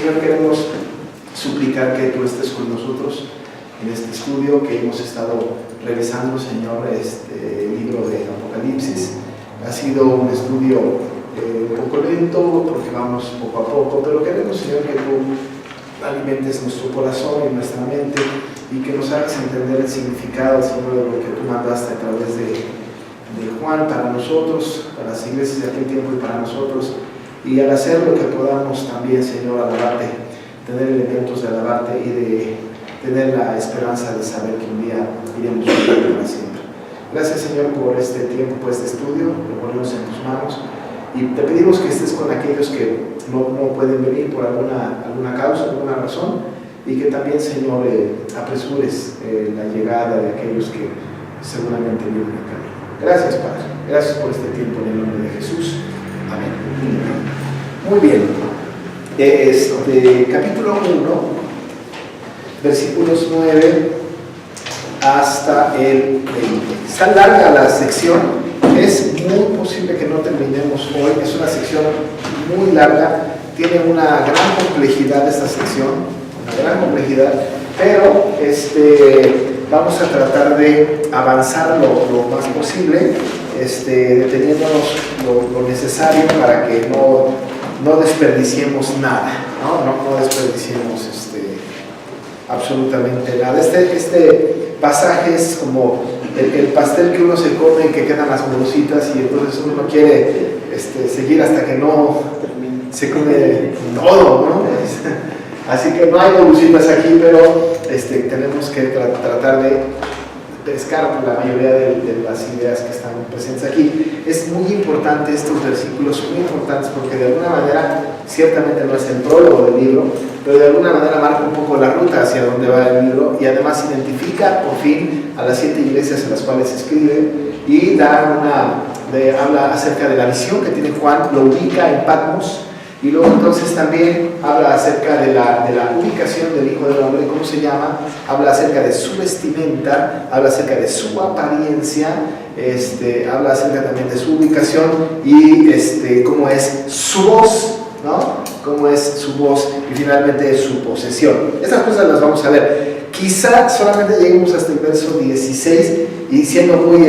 Señor, queremos suplicar que tú estés con nosotros en este estudio que hemos estado revisando, Señor, este libro de Apocalipsis. Ha sido un estudio un poco lento porque vamos poco a poco, pero queremos, Señor, que tú alimentes nuestro corazón y nuestra mente y que nos hagas entender el significado, Señor, de lo que tú mandaste a través de Juan para nosotros, para las iglesias de aquel tiempo y para nosotros. Y al hacerlo que podamos también, Señor, alabarte, tener elementos de alabarte y de tener la esperanza de saber que un día iremos contigo para siempre. Gracias, Señor, por este tiempo, por este estudio, lo ponemos en tus manos y te pedimos que estés con aquellos que no pueden venir por alguna causa, alguna razón, y que también, Señor, apresures la llegada de aquellos que seguramente vienen en camino. Gracias, Padre. Gracias por este tiempo en el nombre de Jesús. Amén. Muy bien. Capítulo 1, versículos 9 hasta el 20. Está larga la sección. Es muy posible que no terminemos hoy. Es una sección muy larga. Tiene una gran complejidad esta sección. Una gran complejidad. Pero vamos a tratar de avanzar lo más posible, deteniéndonos lo necesario para que no desperdiciemos nada, no desperdiciemos absolutamente nada. Este pasaje es como el pastel que uno se come y que quedan las bolsitas y entonces uno quiere seguir hasta que no se come todo, ¿no? Así que no hay bolsitas aquí, pero tenemos que tratar de pescar la mayoría de las ideas que están presentes aquí. Es muy importante estos versículos, muy importantes, porque de alguna manera, ciertamente no es el prólogo del libro, pero de alguna manera marca un poco la ruta hacia donde va el libro y además identifica por fin a las 7 iglesias en las cuales escribe y habla acerca de la visión que tiene Juan, lo ubica en Patmos. Y luego entonces también habla acerca de la ubicación del Hijo del Hombre, cómo se llama, habla acerca de su vestimenta, habla acerca de su apariencia, habla acerca también de su ubicación y cómo es su voz, ¿no? Cómo es su voz y finalmente su posesión. Estas cosas las vamos a ver. Quizá solamente lleguemos hasta el verso 16 y siendo muy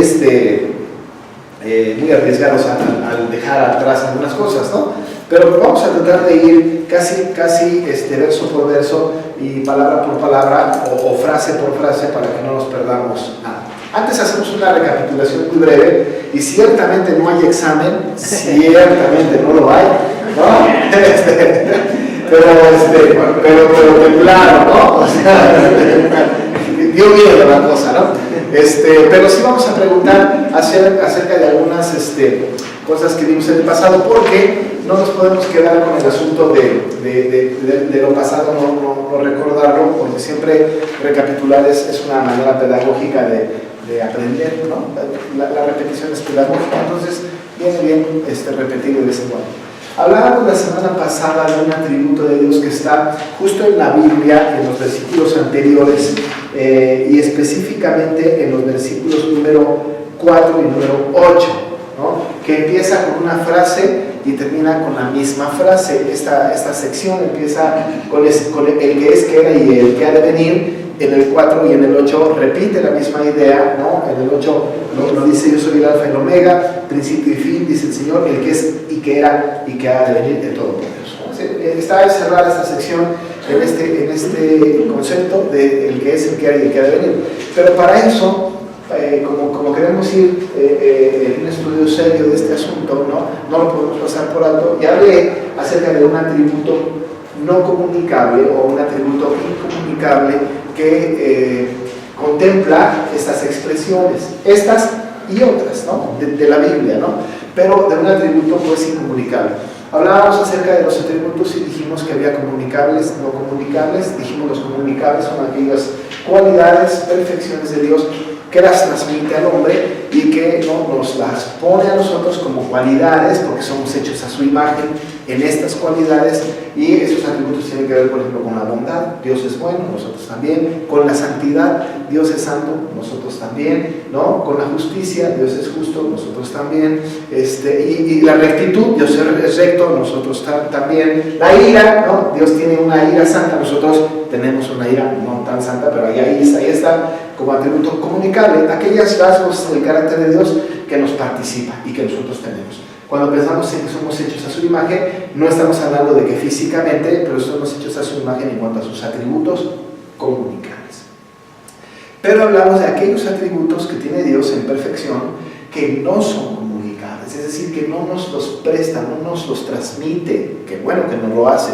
arriesgados al dejar atrás algunas cosas, ¿no? Pero vamos a tratar de ir casi verso por verso y palabra por palabra o frase por frase para que no nos perdamos nada. Antes hacemos una recapitulación muy breve y ciertamente no hay examen, ciertamente no lo hay, ¿no? Pero claro, ¿no? O sea, dio miedo la cosa, ¿no? Pero sí vamos a preguntar acerca de algunas cosas que vimos en el pasado, porque no nos podemos quedar con el asunto de lo pasado, no recordarlo, porque siempre recapitular es una manera pedagógica de aprender, ¿no? La repetición es pedagógica, entonces viene bien repetir de vez en cuando. Hablábamos la semana pasada de un atributo de Dios que está justo en la Biblia, en los versículos anteriores, y específicamente en los versículos número 4 y número 8, ¿no? Que empieza con una frase y termina con la misma frase. Esta sección empieza con el que es, que era y el que ha de venir. En el 4 y en el 8 repite la misma idea, ¿no? En el 8 lo dice: yo soy el alfa y el omega, principio y fin, dice el Señor, el que es y que era y que ha de venir, el Todopoderoso, ¿no? Está encerrada esta sección en este concepto de el que es, el que era y el que ha de venir. Pero para eso, como queremos ir en un estudio serio de este asunto, no lo podemos pasar por alto, y hablé acerca de un atributo no comunicable o un atributo incomunicable que contempla estas expresiones, estas y otras, ¿no? de la Biblia, ¿no? Pero de un atributo pues incomunicable. Hablábamos acerca de los atributos y dijimos que había comunicables, no comunicables. Dijimos los comunicables son aquellas cualidades, perfecciones de Dios que las transmite al hombre y que ¿no? nos las pone a nosotros como cualidades, porque somos hechos a su imagen en estas cualidades, y esos atributos tienen que ver, por ejemplo, con la bondad. Dios es bueno, nosotros también. Con la santidad, Dios es santo, nosotros también, ¿no? Con la justicia, Dios es justo, nosotros también. Y la rectitud, Dios es recto, nosotros también. La ira, ¿no? Dios tiene una ira santa, nosotros tenemos una ira no tan santa, pero ahí está como atributo comunicable, aquellos rasgos del carácter de Dios que nos participa y que nosotros tenemos. Cuando pensamos en que somos hechos a su imagen, no estamos hablando de que físicamente, pero somos hechos a su imagen en cuanto a sus atributos comunicables. Pero hablamos de aquellos atributos que tiene Dios en perfección que no son comunicables, es decir, que no nos los presta, no nos los transmite, que bueno que no lo hace.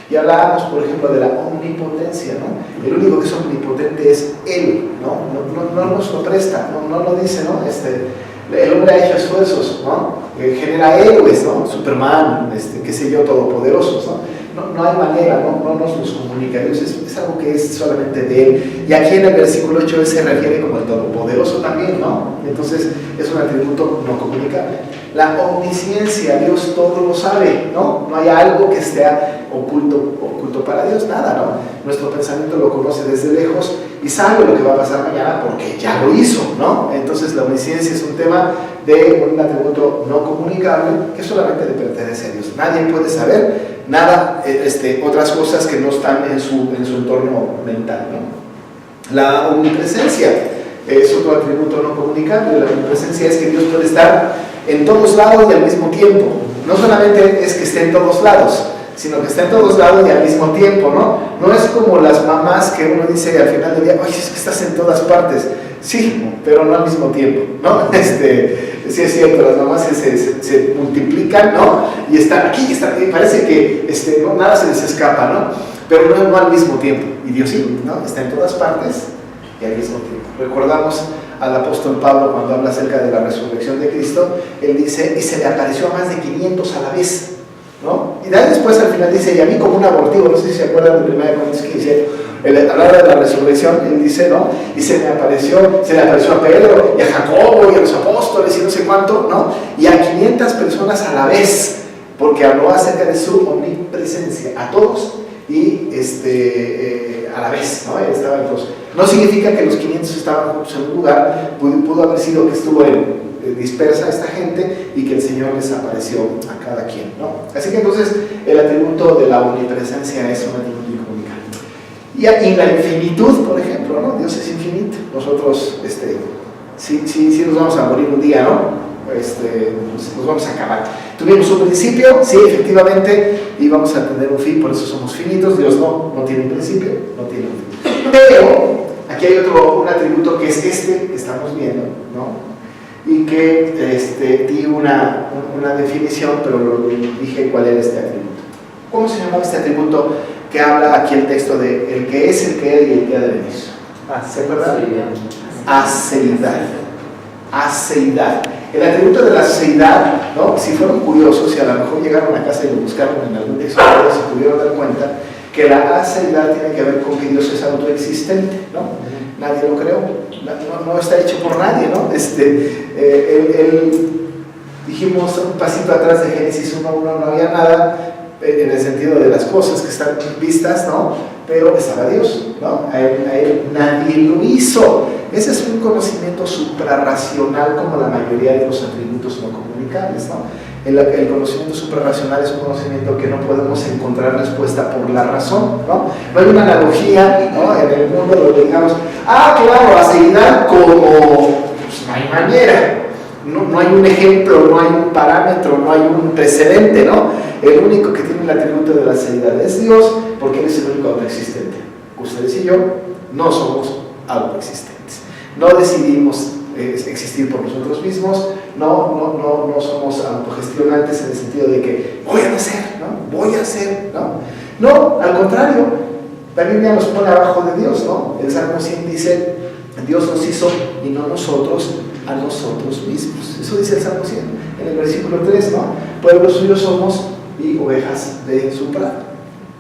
Y hablábamos, por ejemplo, de la omnipotencia, ¿no? El único que es omnipotente es Él, ¿no? No nos lo presta, no lo dice, ¿no? El hombre ha hecho esfuerzos, ¿no? Genera héroes, ¿no? Superman, qué sé yo, todopoderosos, ¿no? No hay manera, no nos los comunica Dios, es algo que es solamente de Él. Y aquí en el versículo 8 Él se refiere como el todopoderoso también, ¿no? Entonces es un atributo no comunicable. La omnisciencia, Dios todo lo sabe, ¿no? No hay algo que esté oculto para Dios, nada, ¿no? Nuestro pensamiento lo conoce desde lejos y sabe lo que va a pasar mañana porque ya lo hizo, ¿no? Entonces la omnisciencia es un tema de un atributo no comunicable que solamente le pertenece a Dios. Nadie puede saber nada, otras cosas que no están en su entorno mental, ¿no? La omnipresencia es otro atributo no comunicable. La omnipresencia es que Dios puede estar en todos lados y al mismo tiempo. No solamente es que esté en todos lados, sino que está en todos lados y al mismo tiempo, ¿no? No es como las mamás que uno dice al final del día, oye, es que estás en todas partes. Sí, pero no al mismo tiempo, ¿no? Sí es cierto, las mamás se multiplican, ¿no? Y están aquí, y parece que no, nada se les escapa, ¿no? Pero no al mismo tiempo. Y Dios sí, ¿no? Está en todas partes y al mismo tiempo. Recordamos al apóstol Pablo cuando habla acerca de la resurrección de Cristo, él dice, y se le apareció a más de 500 a la vez, ¿no? Y después al final dice, y a mí como un abortivo, no sé si se acuerdan de 1 Corintios 15, hablar de la resurrección, él dice, ¿no? Y se le apareció a Pedro y a Jacobo y a los apóstoles y no sé cuánto, ¿no? Y a 500 personas a la vez, porque habló acerca de su omnipresencia, a todos y a la vez, ¿no? Él estaba en todos. No significa que los 500 estaban juntos en un lugar, pudo haber sido que estuvo dispersa esta gente y que el Señor les apareció a cada quien, ¿no? Así que entonces el atributo de la omnipresencia es un atributo incomunicable. Y la infinitud, por ejemplo, ¿no? Dios es infinito. Nosotros, sí nos vamos a morir un día, ¿no? Nos vamos a acabar. Tuvimos un principio, sí, efectivamente, y vamos a tener un fin, por eso somos finitos. Dios no tiene un principio, no tiene un fin. Pero aquí hay un atributo que es que estamos viendo, ¿no? Y que di una definición, pero dije cuál era este atributo. ¿Cómo se llama este atributo que habla aquí el texto de el que es, el que era y el que ha de venir? ¿Se acuerdan? Aceidad. El atributo de la aceidad, ¿no? Si fueron curiosos y a lo mejor llegaron a casa y lo buscaron en algún diccionario, se pudieron dar cuenta que la aceidad tiene que ver con que Dios es autoexistente, ¿no? Nadie lo creó, no está hecho por nadie, ¿no? Dijimos un pasito atrás de Génesis 1:1, no había nada en el sentido de las cosas que están vistas, ¿no? Pero estaba Dios, ¿no? A él nadie lo hizo. Ese es un conocimiento suprarracional como la mayoría de los atributos no comunicables, ¿no? El conocimiento suprarracional es un conocimiento que no podemos encontrar respuesta por la razón, ¿no? No hay una analogía, ¿no? En el mundo donde digamos, claro, aceidad como, pues no hay manera. No hay un ejemplo, no hay un parámetro, no hay un precedente, ¿no? El único que tiene el atributo de la aceidad es Dios, porque Él es el único autoexistente. Ustedes y yo no somos autoexistentes. No decidimos existir por nosotros mismos, no somos autogestionantes en el sentido de que voy a hacer, ¿no? No, al contrario, la Biblia nos pone abajo de Dios, ¿no? El Salmo 100 dice, Dios nos hizo y no nosotros a nosotros mismos. Eso dice el Salmo 100, en el versículo 3, ¿no? Pueblo suyo somos y ovejas de su prado.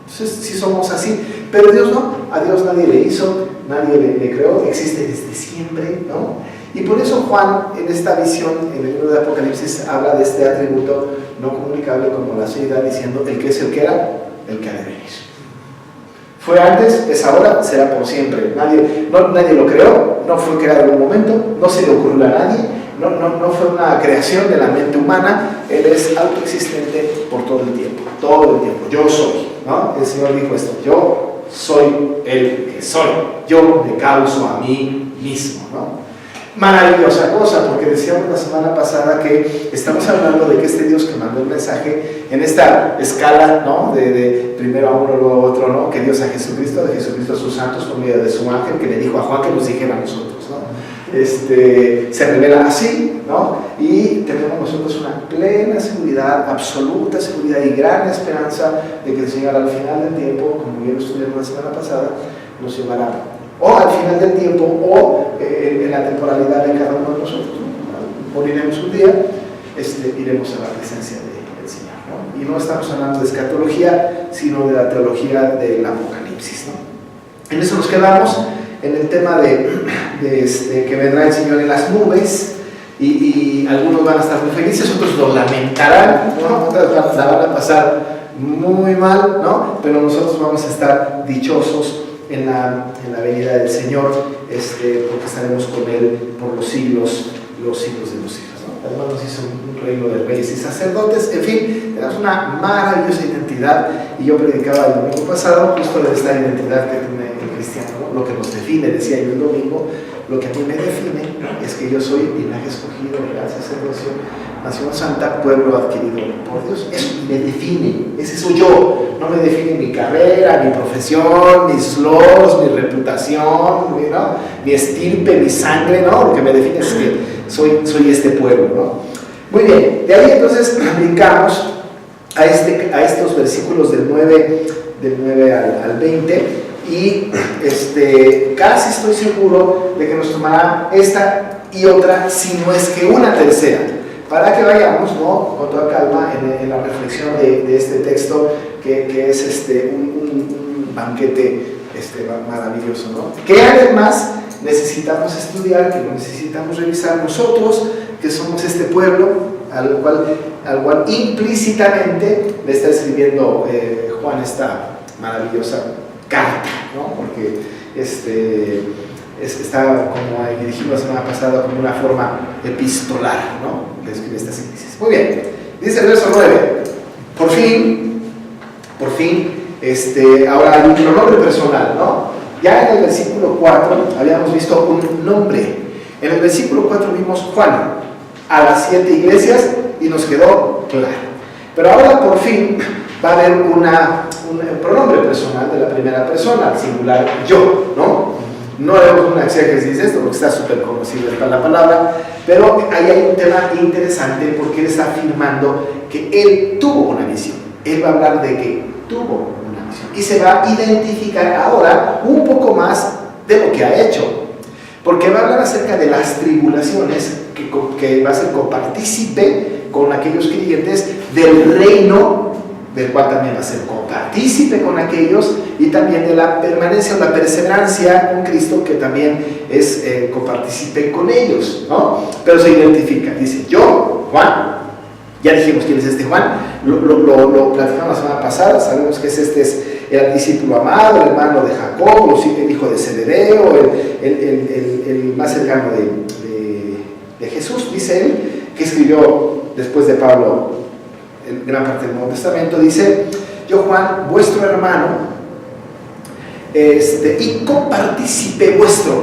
Entonces, sí somos así, pero Dios no, a Dios nadie le hizo, nadie le creó, existe desde siempre, ¿no? Y por eso Juan, en esta visión, en el libro de Apocalipsis, habla de este atributo no comunicable como la deidad, diciendo el que es el que era, el que ha de venir. Fue antes, es ahora, será por siempre. Nadie lo creó, no fue creado en un momento, no se le ocurrió a nadie, no fue una creación de la mente humana, Él es autoexistente por todo el tiempo, yo soy, ¿no? El Señor dijo esto, yo soy el que soy, yo me causo a mí mismo, ¿no? Maravillosa cosa, porque decíamos la semana pasada que estamos hablando de que este Dios que mandó el mensaje en esta escala, ¿no? de primero a uno, luego a otro, ¿no? Que Dios a Jesucristo, de Jesucristo a sus santos por medio de su ángel, que le dijo a Juan que nos dijera a nosotros, ¿no? Se revela así, ¿no? Y tenemos nosotros una plena seguridad, absoluta seguridad y gran esperanza de que el Señor al final del tiempo, como ya lo estudiamos la semana pasada, nos llevará o al final del tiempo o en la temporalidad de cada uno de nosotros, ¿no? Moriremos un día, iremos a la presencia del Señor, ¿no? Y no estamos hablando de escatología, sino de la teología del Apocalipsis, ¿no? En eso nos quedamos, en el tema de que vendrá el Señor en las nubes, y algunos van a estar muy felices, otros lo lamentarán, ¿no? Otros la van a pasar muy mal, ¿no? Pero nosotros vamos a estar dichosos en la venida del Señor, porque estaremos con Él por los siglos de los siglos, ¿no? Además nos hizo un reino de reyes y sacerdotes, en fin, tenemos una maravillosa identidad, y yo predicaba el domingo pasado justo de esta identidad que tiene el cristiano, ¿no? Lo que nos define, decía yo el domingo, lo que a mí me define es que yo soy linaje escogido, real sacerdocio, nación santa, pueblo adquirido por Dios. Eso me define, ese soy yo. No me define mi carrera, mi profesión, mis logros, mi reputación, ¿no? Mi estirpe, mi sangre, ¿no? Lo que me define es que soy este pueblo, ¿no? Muy bien, de ahí entonces brincamos a estos versículos del 9 al 20, y casi estoy seguro de que nos tomará esta y otra, si no es que una tercera, para que vayamos, ¿no? Con toda calma en la reflexión de este texto que es un banquete maravilloso, ¿no? Que además necesitamos estudiar, que lo necesitamos revisar nosotros, que somos este pueblo al cual implícitamente le está escribiendo Juan esta maravillosa carta, ¿no? Porque está, como dijimos la semana pasada, como una forma epistolar, ¿no? De escribir estas índices. Muy bien, dice el verso 9, por fin, ahora hay un pronombre personal, ¿no? Ya en el versículo 4 habíamos visto un nombre. En el versículo 4 vimos Juan a las 7 iglesias y nos quedó claro. Pero ahora por fin va a haber un pronombre personal de la primera persona, singular yo, ¿no? No haremos una exégesis de esto porque está súper conocido la palabra, pero ahí hay un tema interesante porque él está afirmando que él tuvo una misión. Él va a hablar de que tuvo una misión y se va a identificar ahora un poco más de lo que ha hecho, porque va a hablar acerca de las tribulaciones que va a ser copartícipe con aquellos creyentes del reino, del cual también va a ser copartícipe con aquellos, y también de la permanencia o la perseverancia con Cristo, que también es copartícipe con ellos, ¿no? Pero se identifica, dice, yo, Juan, ya dijimos quién es este Juan, lo platicamos la semana pasada, sabemos que era el discípulo amado, el hermano de Jacob, el hijo de Zebedeo, el más cercano de Jesús, dice él, que escribió después de Pablo en gran parte del Nuevo Testamento. Dice, yo Juan, vuestro hermano, y copartícipe vuestro,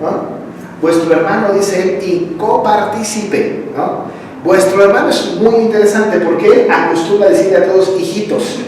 ¿no? Vuestro hermano, dice él, y copartícipe, ¿no? Vuestro hermano es muy interesante porque él acostumbra a decirle a todos hijitos.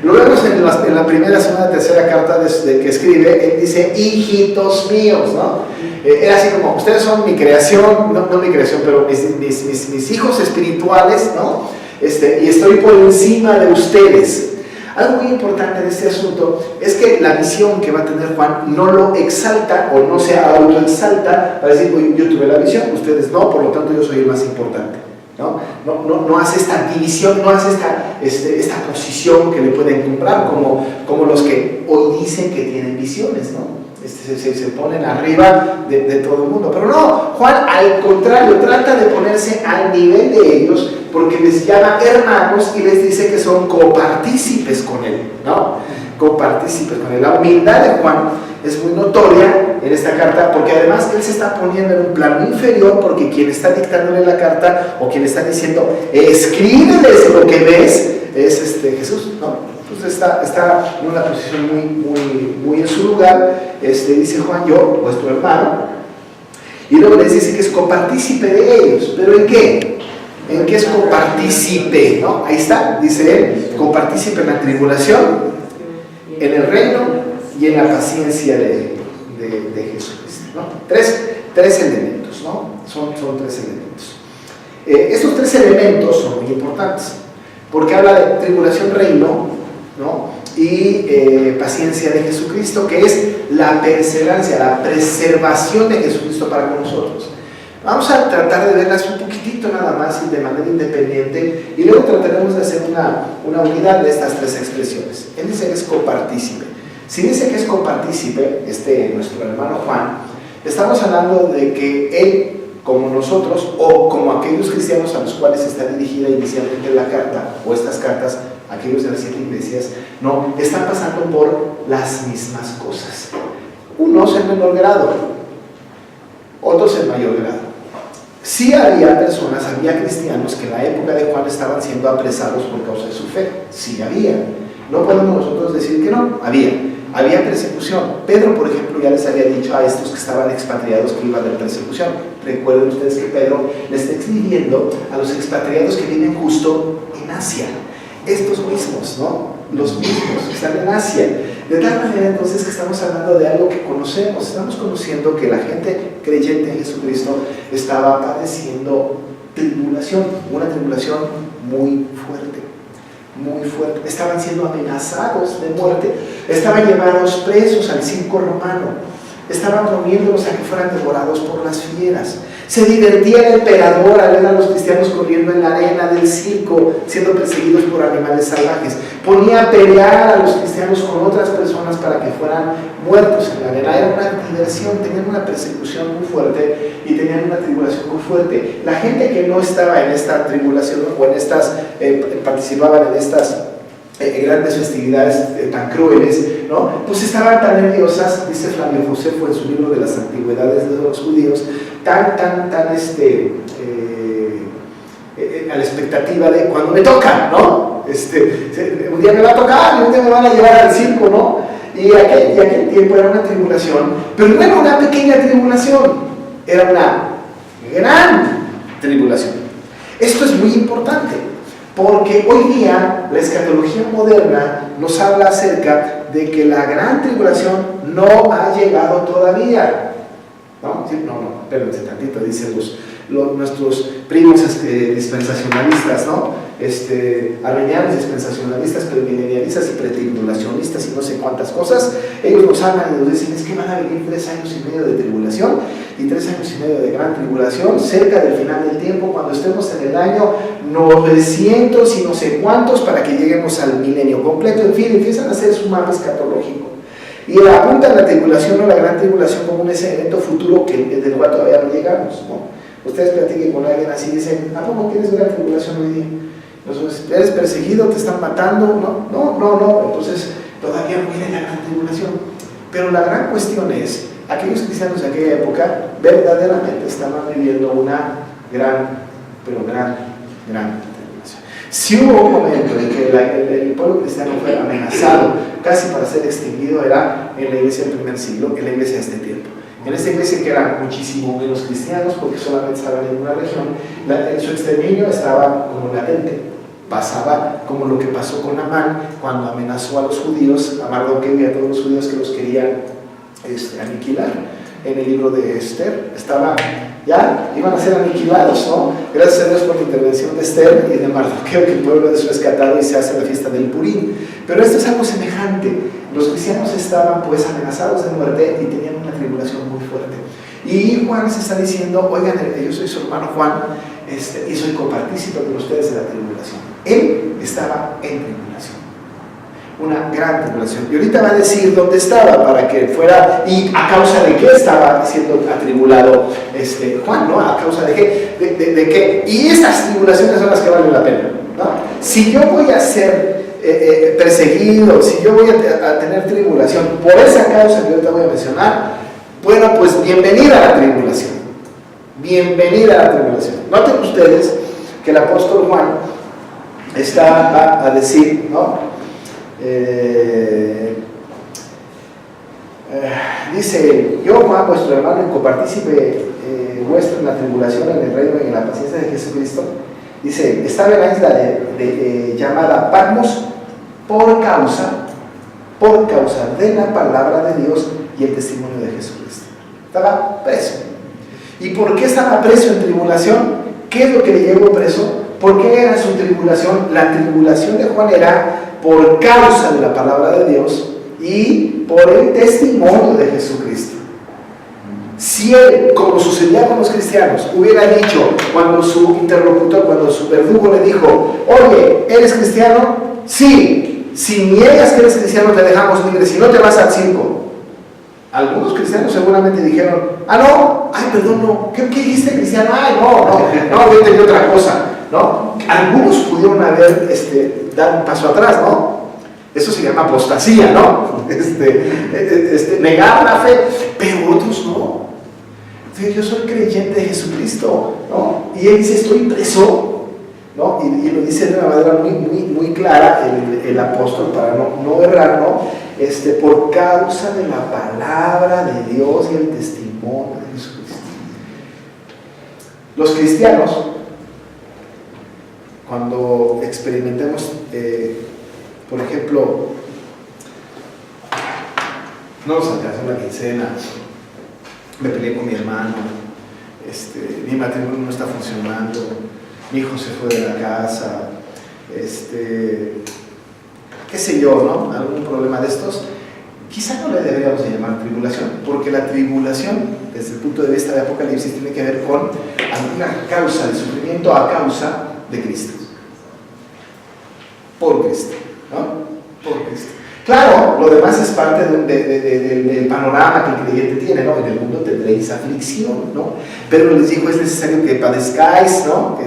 Lo vemos en la primera, segunda, tercera carta que escribe, él dice hijitos míos, ¿no? Era así como, ustedes son mi creación, no mi creación, pero mis hijos espirituales, ¿no? Y estoy por encima de ustedes. Algo muy importante de este asunto es que la visión que va a tener Juan no lo exalta o no se autoexalta para decir, yo tuve la visión, ustedes no, por lo tanto yo soy el más importante. No hace esta división, no hace esta posición que le pueden comprar como los que hoy dicen que tienen visiones, ¿no? Se ponen arriba de todo el mundo. Pero no, Juan al contrario trata de ponerse al nivel de ellos, porque les llama hermanos y les dice que son copartícipes con él, ¿no? Copartícipes con él. La humildad de Juan es muy notoria en esta carta, porque además él se está poniendo en un plano inferior, porque quien está dictándole la carta o quien está diciendo escríbeles lo que ves es Jesús, ¿no? Entonces está en una posición muy en su lugar. Dice Juan, yo, vuestro hermano, y luego les dice que es copartícipe de ellos. ¿Pero en qué? ¿En qué es copartícipe? ¿No? Ahí está, dice él, copartícipe en la tribulación, en el reino y en la paciencia de Jesucristo, ¿no? Tres elementos, ¿no? Son tres elementos. Estos tres elementos son muy importantes, porque habla de tribulación, reino, ¿no? Y paciencia de Jesucristo, que es la perseverancia, la preservación de Jesucristo para con nosotros. Vamos a tratar de verlas un poquitito nada más y de manera independiente, y luego trataremos de hacer una unidad de estas tres expresiones. Él dice que es copartícipe. Si dice que es copartícipe, nuestro hermano Juan, estamos hablando de que él, como nosotros, o como aquellos cristianos a los cuales está dirigida inicialmente la carta, o estas cartas, aquellos de las 7 iglesias, no, están pasando por las mismas cosas. Unos en menor grado, otros en mayor grado. Sí había personas, había cristianos que en la época de Juan estaban siendo apresados por causa de su fe. Sí había. No podemos nosotros decir que no, había persecución. Pedro, por ejemplo, ya les había dicho a estos que estaban expatriados que iba a haber persecución. Recuerden ustedes que Pedro les está escribiendo a los expatriados que viven justo en Asia. Estos mismos, ¿no? Los mismos que están en Asia. De tal manera entonces que estamos hablando de algo que conocemos. Estamos conociendo que la gente creyente en Jesucristo estaba padeciendo tribulación, una tribulación muy fuerte. Muy fuerte. Estaban siendo amenazados de muerte, estaban llevados presos al circo romano, estaban poniéndolos a que fueran devorados por las fieras. Se divertía el emperador al ver a los cristianos corriendo en la arena del circo, siendo perseguidos por animales salvajes. Ponía a pelear a los cristianos con otras personas para que fueran muertos en la arena. Era una diversión, tenían una persecución muy fuerte y tenían una tribulación muy fuerte. La gente que no estaba en esta tribulación o en estas, participaban en estas grandes festividades tan crueles, ¿no? Pues estaban tan nerviosas, dice Flavio Josefo en su libro de las antigüedades de los judíos, a la expectativa de cuando me toca, ¿no? Un día me va a tocar y un día me van a llevar al circo, ¿no? Y aquel tiempo era una tribulación, pero no era una pequeña tribulación, era una gran tribulación. Esto es muy importante, porque hoy día la escatología moderna nos habla acerca de que la gran tribulación no ha llegado todavía. ¿No? Sí, no, espérense tantito, dicen nuestros primos dispensacionalistas, ¿no? Armenianos, dispensacionalistas, premilenialistas y pretribulacionistas y no sé cuántas cosas. Ellos nos hablan y nos dicen, es que van a venir 3 años y medio de tribulación y 3 años y medio de gran tribulación cerca del final del tiempo, cuando estemos en el año 900 y no sé cuántos para que lleguemos al milenio completo. En fin, empiezan a hacer su mapa escatológico y apuntan la tribulación o la gran tribulación como un evento futuro del cual todavía no llegamos, ¿no? Ustedes platiquen con alguien así y dicen, ¿a poco tienes gran tribulación hoy día? Entonces, ¿eres perseguido? ¿Te están matando? No, entonces todavía no viene la gran tribulación. Pero la gran cuestión es, aquellos cristianos de aquella época verdaderamente estaban viviendo una gran tribulación. Si hubo un momento en que el pueblo cristiano fue amenazado casi para ser extinguido, era en la iglesia del primer siglo, en la iglesia de este tiempo. En esta iglesia que eran muchísimo menos cristianos porque solamente estaban en una región, su exterminio estaba como latente. Pasaba como lo que pasó con Amán cuando amenazó a los judíos, a Mardoqueo y a todos los judíos que los querían aniquilar. En el libro de Esther iban a ser aniquilados, ¿no? Gracias a Dios por la intervención de Esther y de Mardoqueo, que el pueblo es rescatado y se hace la fiesta del Purim. Pero esto es algo semejante. Los cristianos estaban pues amenazados de muerte y tenían una tribulación muy fuerte. Y Juan se está diciendo, oigan, yo soy su hermano Juan, y soy copartícipe con ustedes de la tribulación. Él estaba en tribulación, una gran tribulación. Y ahorita va a decir dónde estaba para que fuera, y a causa de qué estaba siendo atribulado Juan, ¿no? A causa de qué, de qué. Y estas tribulaciones son las que valen la pena, ¿no? Si yo voy a ser perseguido, si yo voy a tener tribulación por esa causa que ahorita voy a mencionar, bueno, pues bienvenida a la tribulación. Bienvenida a la tribulación. Noten ustedes que el apóstol Juan va a decir, ¿no? Dice: yo, Juan, vuestro hermano y copartícipe vuestro en la tribulación, en el reino y en la paciencia de Jesucristo. Dice: estaba en la isla llamada Patmos por causa de la palabra de Dios y el testimonio de Jesucristo. Estaba preso. ¿Y por qué estaba preso en tribulación? ¿Qué es lo que le llevó preso? ¿Por qué era su tribulación? La tribulación de Juan era por causa de la palabra de Dios y por el testimonio de Jesucristo. Si él, como sucedía con los cristianos, hubiera dicho cuando su interlocutor, cuando su verdugo le dijo: oye, ¿eres cristiano? Sí. Si niegas que eres cristiano te dejamos libre, si no te vas al circo. Algunos cristianos seguramente dijeron: ah, no, ay, perdón, no, ¿qué dijiste, cristiano? Ay, no, yo entendí otra cosa, ¿no? Algunos pudieron haber dado un paso atrás, ¿no? Eso se llama apostasía, ¿no? Negar la fe, pero otros no. Yo soy creyente de Jesucristo, ¿no? Y él dice: estoy preso, ¿no? Y lo dice de una manera muy clara el apóstol, para no errar, ¿no? Por causa de la palabra de Dios y el testimonio de Jesucristo. Los cristianos, cuando experimentemos, por ejemplo, no nos alcanzó la quincena, me peleé con mi hermano, mi matrimonio no está funcionando, mi hijo se fue de la casa, qué sé yo, ¿no? Algún problema de estos, quizá no le deberíamos de llamar tribulación, porque la tribulación, desde el punto de vista de Apocalipsis, tiene que ver con alguna causa de sufrimiento a causa de Cristo. Por Cristo, ¿no? Por Cristo. Claro, lo demás es parte del panorama que el creyente tiene, ¿no? En el mundo tendréis aflicción, ¿no? Pero les digo, es necesario que padezcáis, ¿no?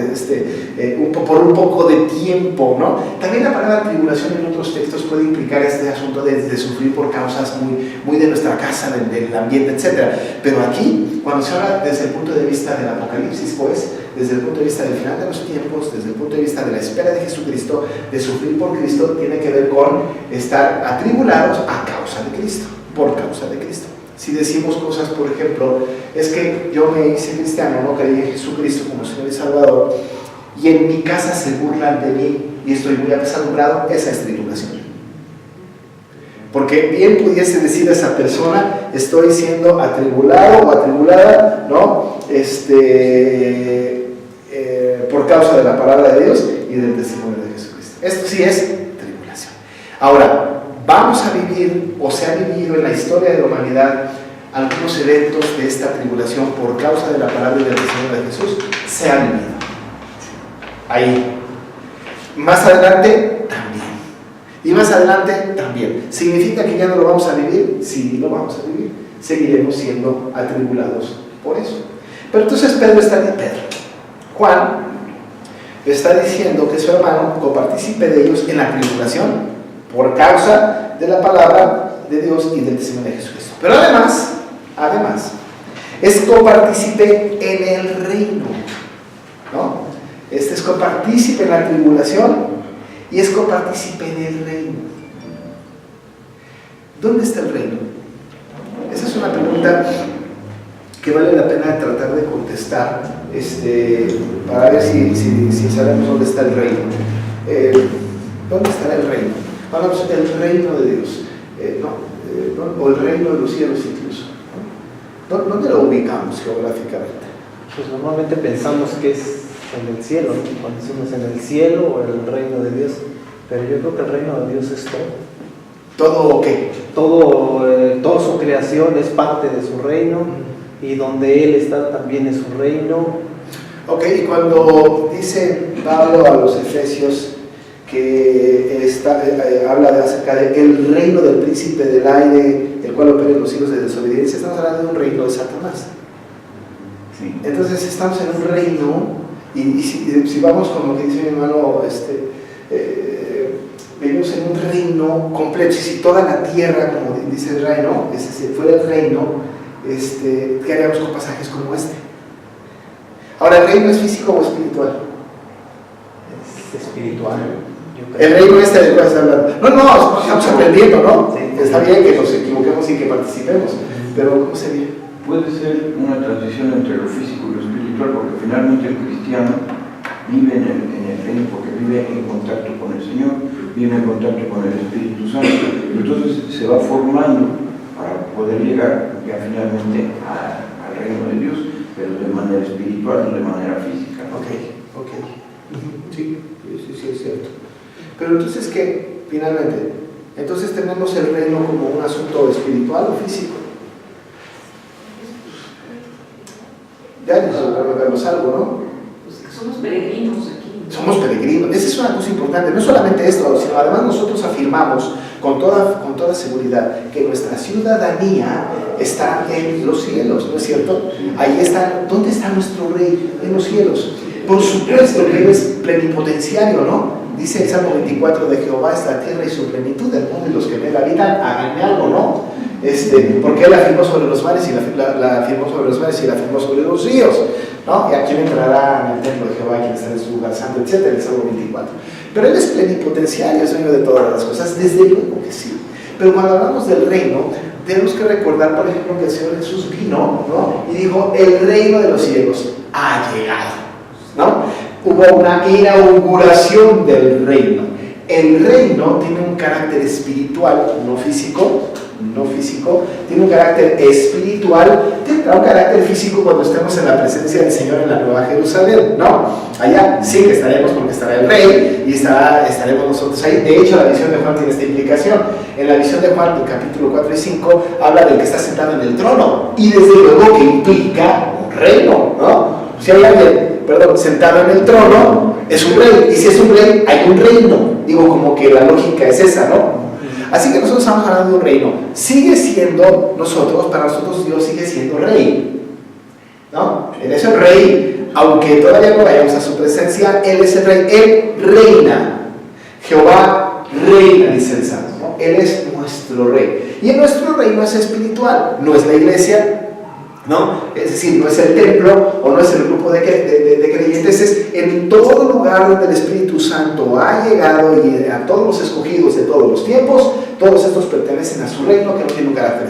Por un poco de tiempo, ¿no? También la palabra tribulación en otros textos puede implicar este asunto de sufrir por causas muy de nuestra casa, del ambiente, etc. Pero aquí, cuando se habla desde el punto de vista del Apocalipsis, pues, desde el punto de vista del final de los tiempos, desde el punto de vista de la espera de Jesucristo, de sufrir por Cristo, tiene que ver con estar atribulados a causa de Cristo, por causa de Cristo. Si decimos cosas, por ejemplo, es que yo me hice cristiano, no creí en Jesucristo como Señor y Salvador, y en mi casa se burlan de mí y estoy muy apesadumbrado, esa es tribulación. Porque bien pudiese decir a esa persona: estoy siendo atribulado o atribulada, ¿no? Por causa de la palabra de Dios y del testimonio de Jesucristo. Esto sí es tribulación. Ahora, vamos a vivir, o se ha vivido en la historia de la humanidad, algunos eventos de esta tribulación por causa de la palabra y del testimonio de Jesús. Se ha vivido. Ahí. Más adelante, también. Y más adelante, también. ¿Significa que ya no lo vamos a vivir? Sí, lo vamos a vivir. Seguiremos siendo atribulados por eso. Pero entonces Juan está diciendo que su hermano copartícipe de ellos en la tribulación por causa de la palabra de Dios y del testimonio de Jesucristo. Pero además, es copartícipe en el reino, ¿no? Es copartícipe en la tribulación y es copartícipe en el reino. ¿Dónde está el reino? Esa es una pregunta que vale la pena tratar de contestar, para ver si sabemos dónde está el reino. ¿Dónde estará el reino? Hablamos del reino de Dios, o el reino de los cielos incluso. ¿Dónde lo ubicamos geográficamente? Pues normalmente pensamos que es en el cielo, ¿no? Cuando decimos en el cielo o en el reino de Dios, pero yo creo que el reino de Dios es todo. ¿Todo qué? Toda su creación es parte de su reino, y donde Él está también es su reino. Ok, y cuando dice Pablo a los Efesios que habla acerca del reino del príncipe del aire, el cual opera en los hijos de desobediencia, estamos hablando de un reino de Satanás. Sí. Entonces estamos en un reino, y si vamos con lo que dice mi hermano, vivimos en un reino completo. Y si toda la tierra, como dice el reino, si fuera el reino, ¿qué haríamos con pasajes como este? Ahora, ¿el reino es físico o espiritual? Es espiritual. El reino del cual está hablando. No, estamos aprendiendo, ¿no? Sí. Está bien que nos equivoquemos y que participemos, pero ¿cómo sería? Puede ser una transición entre lo físico y lo espiritual, porque finalmente el cristiano vive en el reino, porque vive en contacto con el Señor, vive en contacto con el Espíritu Santo, y entonces se va formando para poder llegar ya finalmente al reino de Dios, pero de manera espiritual, no de manera física. Ok. Sí, es cierto. Pero entonces, ¿qué? Finalmente, entonces tenemos el reino como un asunto espiritual o físico. Ya necesitamos algo, ¿no? Pues somos peregrinos aquí. Somos peregrinos. Esa es una cosa importante. No solamente esto, sino además nosotros afirmamos con toda seguridad que nuestra ciudadanía está en los cielos, ¿no es cierto? Ahí está. ¿Dónde está nuestro rey? En los cielos. Por supuesto que Él es plenipotenciario, ¿no? Dice el Salmo 24: de Jehová es la tierra y su plenitud, el mundo y los que en él habitan. Háganme algo, ¿no? Porque Él afirmó sobre los mares y la afirmó sobre los mares y la afirmó sobre los ríos, ¿no? Y a quién entrará en el templo de Jehová, quien está en su lugar santo, etcétera, el Salmo 24. Pero Él es plenipotenciario, es dueño de todas las cosas, desde luego que sí. Pero cuando hablamos del reino, tenemos que recordar, por ejemplo, que el Señor Jesús vino, ¿no? Y dijo: el reino de los cielos ha llegado, ¿no? Hubo una inauguración del reino. El reino tiene un carácter espiritual, no físico, tiene un carácter espiritual, tendrá un carácter físico cuando estemos en la presencia del Señor en la Nueva Jerusalén, ¿no? Allá sí que estaremos, porque estará el Rey y estaremos nosotros ahí. De hecho, la visión de Juan tiene esta implicación. En la visión de Juan, el capítulo 4 y 5, habla del que está sentado en el trono, y desde luego que implica un reino, ¿no? Si hay alguien, sentado en el trono, es un rey, y si es un rey, hay un reino. Digo, como que la lógica es esa, ¿no? Así que nosotros estamos hablando de un reino. Sigue siendo para nosotros Dios sigue siendo rey, ¿no? Él es el rey, aunque todavía no vayamos a su presencia, Él es el rey, Él reina. Jehová reina, dice el Salmo, ¿no? Él es nuestro rey. Y en nuestro reino es espiritual, no es la iglesia, ¿no? Es decir, no es el templo o no es el grupo de creyentes, es en todo lugar donde el Espíritu Santo ha llegado, y a todos los escogidos de todos los tiempos, todos estos pertenecen a su reino, que no tiene un carácter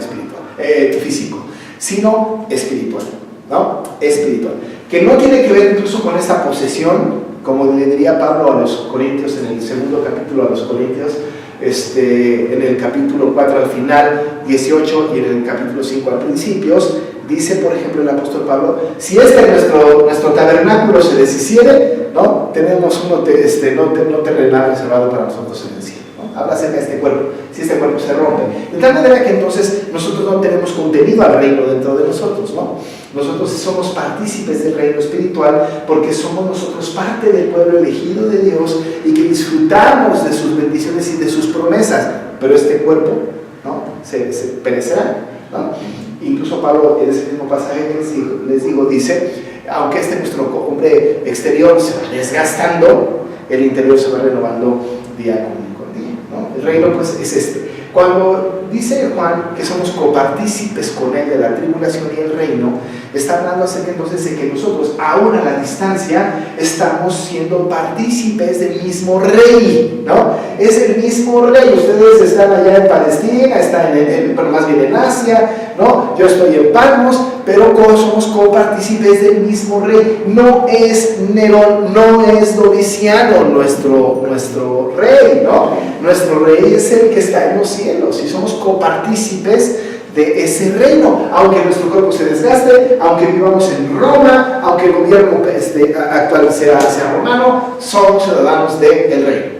físico, sino espiritual, ¿no? Espiritual, que no tiene que ver incluso con esta posesión, como le diría Pablo a los Corintios en el segundo capítulo a los Corintios, en el capítulo 4 al final, 18, y en el capítulo 5 al principios. Dice, por ejemplo, el apóstol Pablo: si nuestro tabernáculo se deshiciere, ¿no? Tenemos no terrenal reservado para nosotros en el cielo, ¿no? Habla acerca de este cuerpo, si este cuerpo se rompe. De tal manera que entonces nosotros no tenemos contenido al reino dentro de nosotros, ¿no? Nosotros somos partícipes del reino espiritual, porque somos nosotros parte del pueblo elegido de Dios y que disfrutamos de sus bendiciones y de sus promesas. Pero este cuerpo, ¿no? se perecerá, ¿no? Incluso Pablo, en ese mismo pasaje que les digo, dice: aunque nuestro hombre exterior se va desgastando, el interior se va renovando día con día, ¿no? El reino, pues, es este. Cuando dice Juan que somos copartícipes con Él de la tribulación y el reino, está hablando acerca entonces de que nosotros, aún a la distancia, estamos siendo partícipes del mismo rey, ¿no? Es el mismo rey. Ustedes están allá en Palestina, están pero más bien en Asia, ¿no? Yo estoy en Patmos, pero somos copartícipes del mismo rey. No es Nerón, no es Domiciano nuestro rey, ¿no? Nuestro rey es el que está en los cielos, y somos copartícipes de ese reino, aunque nuestro cuerpo se desgaste, aunque vivamos en Roma, aunque el gobierno actual sea romano, somos ciudadanos del reino.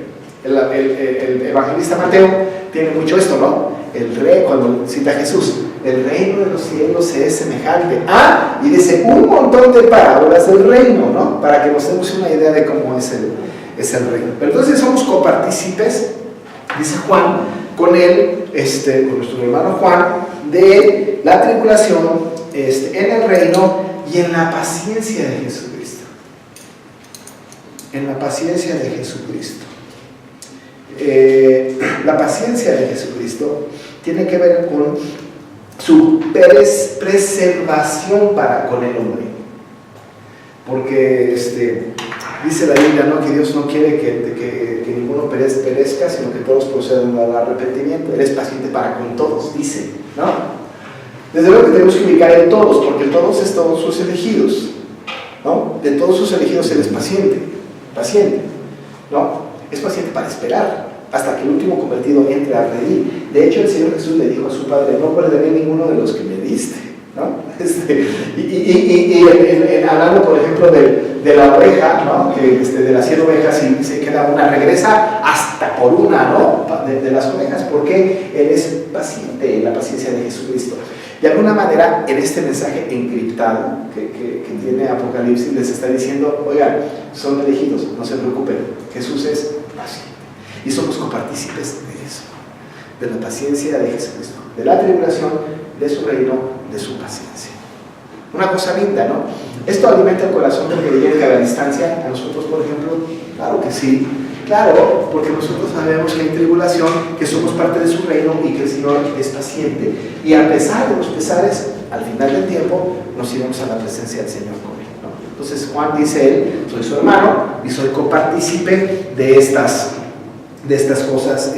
El evangelista Mateo tiene mucho esto, ¿no? El rey, cuando cita a Jesús, el reino de los cielos es semejante a, y dice un montón de parábolas del reino, ¿no? Para que nos demos una idea de cómo es el reino. Pero entonces somos copartícipes, dice Juan, con él, con nuestro hermano Juan, de la tribulación en el reino y en la paciencia de Jesucristo. En la paciencia de Jesucristo. La paciencia de Jesucristo tiene que ver con su preservación para con el hombre. Porque dice la Biblia, ¿no?, que Dios no quiere que ninguno perezca, sino que todos procedan al arrepentimiento. Él es paciente para con todos, dice, ¿no? Desde luego que tenemos que ubicar en todos, porque todos es todos sus elegidos, ¿no? De todos sus elegidos Él es paciente, ¿no? Es paciente para esperar hasta que el último convertido entre a redil. De hecho, el Señor Jesús le dijo a su Padre: no perderé ninguno de los que me diste, ¿no? Hablando, por ejemplo, de la oveja, ¿no? Que de las 100 ovejas, si se queda una, regresa hasta por una, ¿no? De las ovejas, porque Él es paciente, en la paciencia de Jesucristo. De alguna manera, en este mensaje encriptado que tiene Apocalipsis, les está diciendo: oigan, son elegidos, no se preocupen, Jesús es paciente. Y somos copartícipes de eso, de la paciencia de Jesucristo, de la tribulación, de su reino, de su paciencia. Una cosa linda, ¿no? Esto alimenta el corazón porque llega a la distancia. A nosotros, por ejemplo, claro que sí. Claro, porque nosotros sabemos que hay tribulación, que somos parte de su reino y que el Señor es paciente. Y a pesar de los pesares, al final del tiempo, nos iremos a la presencia del Señor con Él, ¿no? Entonces Juan dice él: soy su hermano y soy copartícipe de estas cosas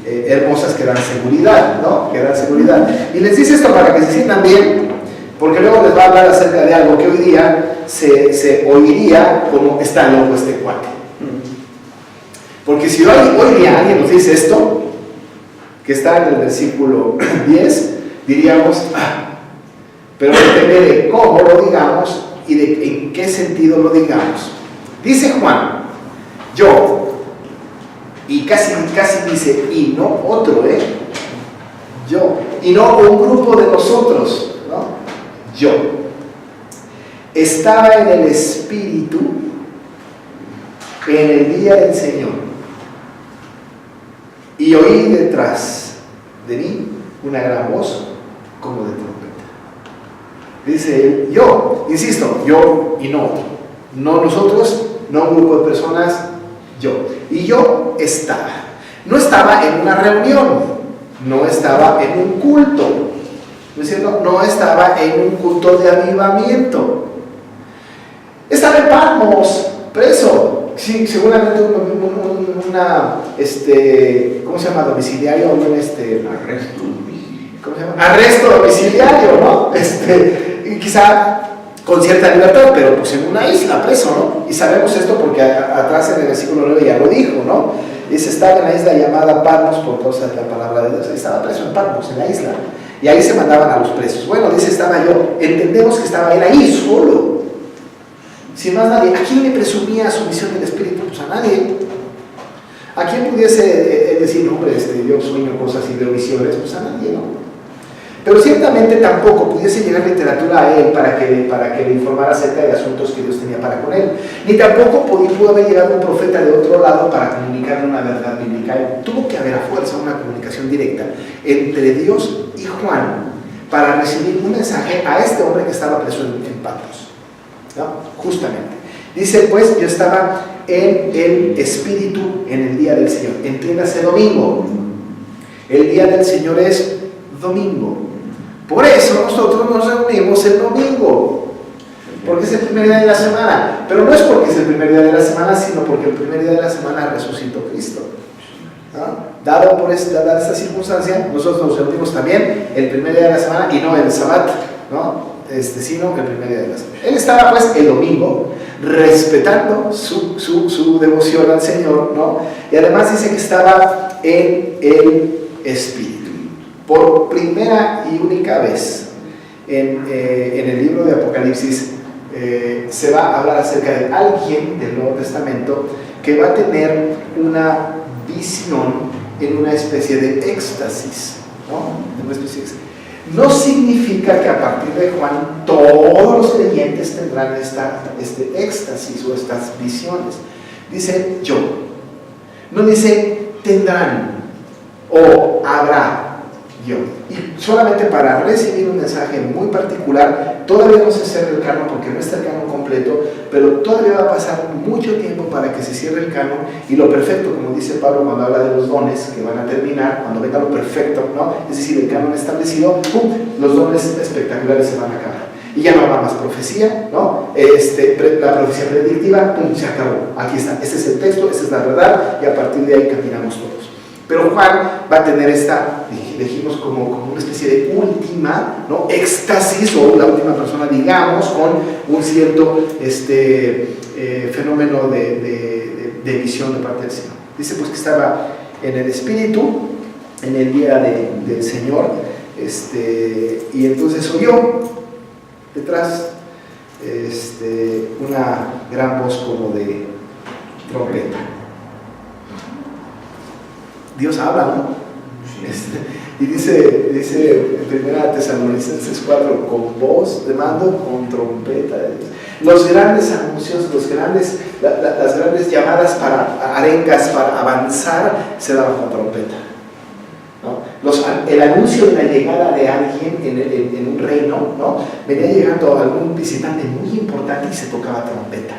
hermosas que dan seguridad, ¿no? Que dan seguridad. Y les dice esto para que se sientan bien, porque luego les va a hablar acerca de algo que hoy día se oiría como: está loco este cuate. Porque si hoy día alguien nos dice esto, que está en el versículo 10, diríamos: pero depende de cómo lo digamos y de en qué sentido lo digamos. Dice Juan: yo, y casi dice, y no otro, yo, y no un grupo de nosotros, ¿no? Yo estaba en el Espíritu en el día del Señor, y oí detrás de mí una gran voz como de trompeta. Dice él: yo, insisto, yo y no otro, no nosotros, no un grupo de personas, yo. Y yo estaba, no estaba en una reunión, no estaba en un culto, ¿no es cierto? No estaba en un culto de avivamiento, estaba en Patmos, preso. Sí, seguramente una ¿cómo se llama? Domiciliario, Arresto domiciliario. ¿Cómo se llama? Arresto domiciliario, ¿no? Y quizá con cierta libertad, pero pues en una isla preso, ¿no? Y sabemos esto porque atrás en el versículo 9 ya lo dijo, ¿no? Dice: estaba en la isla llamada Patmos por causa de la palabra de Dios. Estaba preso en Patmos, en la isla, y ahí se mandaban a los presos. Bueno, dice: estaba yo, entendemos que estaba él ahí solo, sin más nadie. ¿A quién le presumía su misión del Espíritu? Pues a nadie. ¿A quién pudiese decir: no, hombre, yo sueño cosas y veo visiones? Pues a nadie, ¿no? Pero ciertamente tampoco pudiese llegar literatura a él para que le informara acerca de asuntos que Dios tenía para con él. Ni tampoco pudo haber llegado un profeta de otro lado para comunicarle una verdad bíblica. Tuvo que haber a fuerza una comunicación directa entre Dios y Juan para recibir un mensaje a este hombre que estaba preso en Patmos, ¿no? Justamente. Dice: pues yo estaba en el Espíritu en el día del Señor. Entiéndase, domingo. El día del Señor es domingo. Por eso nosotros nos reunimos el domingo, porque es el primer día de la semana. Pero no es porque es el primer día de la semana, sino porque el primer día de la semana resucitó Cristo, ¿no? Dado por esta circunstancia, nosotros nos reunimos también el primer día de la semana y no el Sabbat, ¿no? Sino el primer día de la semana. Él estaba pues el domingo respetando su devoción al Señor, ¿no? Y además dice que estaba en el Espíritu. Por primera y única vez en el libro de Apocalipsis se va a hablar acerca de alguien del Nuevo Testamento que va a tener una visión en una especie de éxtasis, ¿no? En una especie de éxtasis. no significa que a partir de Juan todos los creyentes tendrán este éxtasis o estas visiones. Dice yo, no dice tendrán o habrá yo. Y solamente para recibir un mensaje muy particular, todavía no se cierra el canon porque no está el canon completo, pero todavía va a pasar mucho tiempo para que se cierre el canon, y lo perfecto, como dice Pablo cuando habla de los dones que van a terminar, cuando venga lo perfecto, ¿no? Es decir, el canon establecido, ¡pum!, los dones espectaculares se van a acabar. Y ya no habrá más profecía, ¿no? La profecía predictiva, ¡pum!, se acabó. Aquí está, este es el texto, esta es la verdad, y a partir de ahí caminamos todos. Pero Juan va a tener esta, dijimos, como una especie de última, ¿no?, éxtasis, o la última persona, digamos, con un cierto fenómeno de visión de parte del Señor. Dice pues que estaba en el Espíritu en el día del Señor, y entonces oyó detrás una gran voz como de trompeta. Dios habla, ¿no? Y dice en 1 Tesalonicenses 4, con voz de mando, con trompeta de Dios. Los grandes anuncios, las grandes llamadas para arengas, para avanzar, se daban con trompeta, ¿no? El anuncio de la llegada de alguien en un reino, ¿no? Venía llegando algún visitante muy importante y se tocaba trompeta.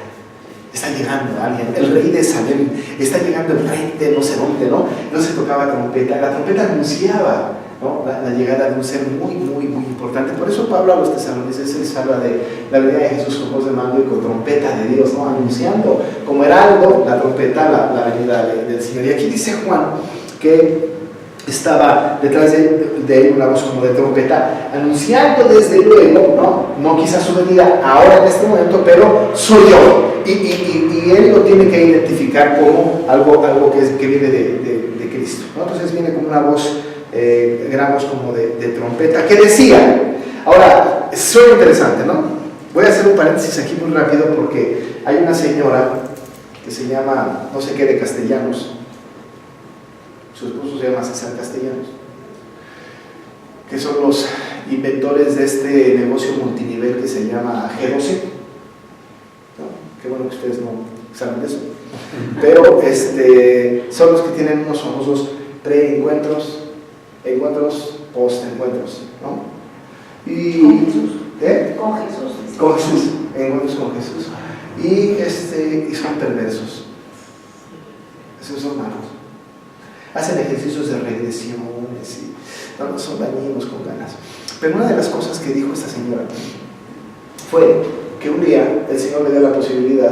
Está llegando alguien, el rey de Salem, está llegando el rey de no sé dónde, ¿no? No se tocaba trompeta, la trompeta anunciaba, ¿no?, la llegada de un ser muy, muy, muy importante. Por eso Pablo a los tesalonicenses habla de la venida de Jesús con voz de mando y con trompeta de Dios, ¿no?, anunciando como heraldo la trompeta, la venida del Señor. Y aquí dice Juan que estaba detrás de él una voz como de trompeta, anunciando desde luego, no quizás su venida ahora en este momento, pero soy yo. Y él lo tiene que identificar como algo que viene de Cristo, ¿no? Entonces viene como una voz, gran voz como de trompeta, que decía. Ahora, suena interesante, ¿no? Voy a hacer un paréntesis aquí muy rápido porque hay una señora que se llama, no sé qué, de Castellanos. Su esposo se llama César Castellanos, que son los inventores de este negocio multinivel que se llama G12, ¿no? Qué bueno que ustedes no saben de eso, pero son los que tienen unos famosos pre-encuentros, encuentros, post-encuentros, ¿no? Y, con Jesús. Con Jesús, encuentros con Jesús. Y son perversos, esos son malos. Hacen ejercicios de regresiones y son dañinos con ganas. Pero una de las cosas que dijo esta señora fue que un día el Señor le dio la posibilidad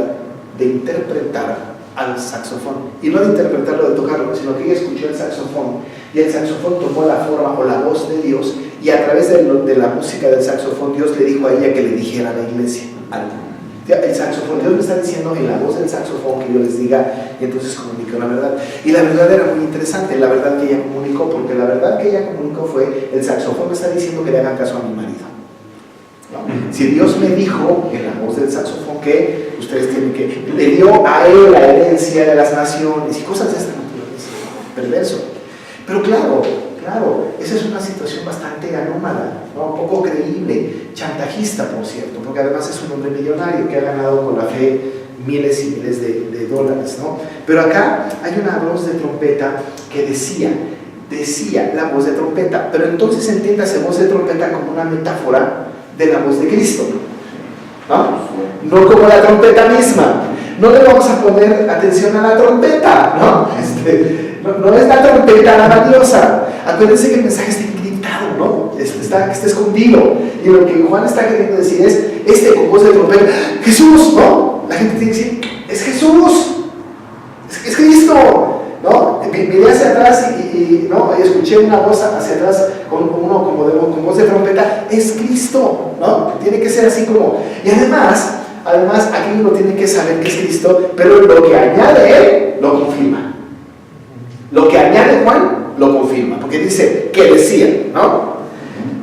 de interpretar al saxofón, y no de interpretarlo, de tocarlo, sino que ella escuchó el saxofón y el saxofón tomó la forma o la voz de Dios, y a través de la música del saxofón Dios le dijo a ella que le dijera a la iglesia algo. El saxofón, Dios me está diciendo en la voz del saxofón que yo les diga, y entonces comunicó la verdad. Y la verdad era muy interesante, la verdad que ella comunicó, porque la verdad que ella comunicó fue: el saxofón me está diciendo que le hagan caso a mi marido, ¿no? Si Dios me dijo en la voz del saxofón que ustedes tienen que, le dio a él la herencia de las naciones y cosas de esta naturaleza, perverso. Pero claro, esa es una situación bastante anómala, ¿no? Poco creíble, chantajista, por cierto, porque además es un hombre millonario que ha ganado con la fe miles y miles de dólares, ¿no? Pero acá hay una voz de trompeta que decía la voz de trompeta, pero entonces entiéndase voz de trompeta como una metáfora de la voz de Cristo, no como la trompeta misma. No le vamos a poner atención a la trompeta, ¿no? No es la trompeta la valiosa. Acuérdense que el mensaje está encriptado, ¿no? Está escondido. Y lo que Juan está queriendo decir es, con voz de trompeta, ¡Jesús!, ¿no? La gente tiene que decir, ¡es Jesús! ¡Es Cristo!, ¿no? Miré hacia atrás y escuché una voz hacia atrás con voz de trompeta, ¡es Cristo!, ¿no? Tiene que ser así como. Y además, aquí uno tiene que saber que es Cristo, pero lo que añade él, lo confirma. Lo que añade Juan, lo confirma, porque dice que decía, ¿no?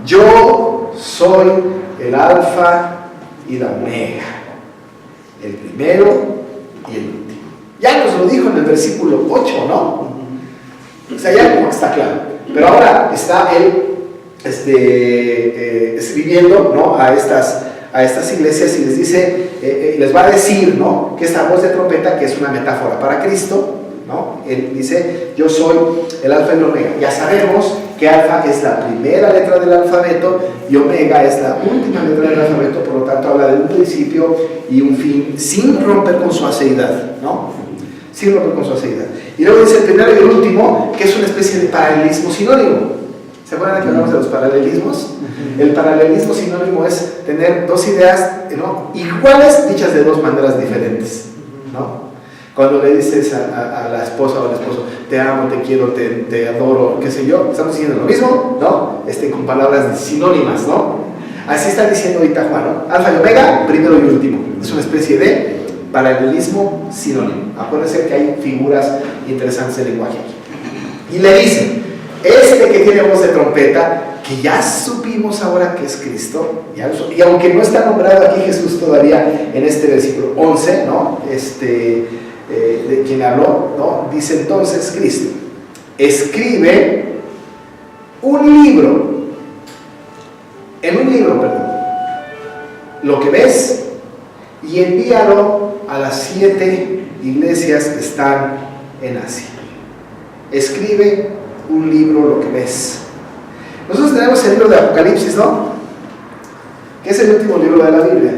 Yo soy el alfa y la omega, el primero y el último. Ya nos lo dijo en el versículo 8, ¿no? O sea, ya como está claro. Pero ahora está escribiendo, ¿no?, a estas iglesias, y les dice, les va a decir, ¿no?, que esta voz de trompeta, que es una metáfora para Cristo, ¿no? Él dice: yo soy el alfa y el omega. Ya sabemos que alfa es la primera letra del alfabeto y omega es la última letra del alfabeto, por lo tanto habla de un principio y un fin, sin romper con su aceidad, ¿no? Sin romper con su aceidad. Y luego dice el primero y el último, que es una especie de paralelismo sinónimo. ¿Se acuerdan que hablamos de los paralelismos? El paralelismo sinónimo es tener dos ideas, ¿no?, iguales, dichas de dos maneras diferentes, ¿no? Cuando le dices a la esposa o al esposo: te amo, te quiero, te adoro, qué sé yo, estamos diciendo lo mismo, ¿no? Con palabras sinónimas, ¿no? Así está diciendo ahorita Juan, ¿no? Alfa y omega, primero y último. Es una especie de paralelismo sinónimo. Acuérdense que hay figuras interesantes del lenguaje aquí. Y le dice: que tiene voz de trompeta, que ya supimos ahora que es Cristo, y aunque no está nombrado aquí Jesús todavía en este versículo 11, ¿no?, de quien habló, ¿no?, dice entonces Cristo: escribe un libro, lo que ves, y envíalo a las 7 iglesias que están en Asia. Escribe un libro, lo que ves. Nosotros tenemos el libro de Apocalipsis, ¿no?, que es el último libro de la Biblia.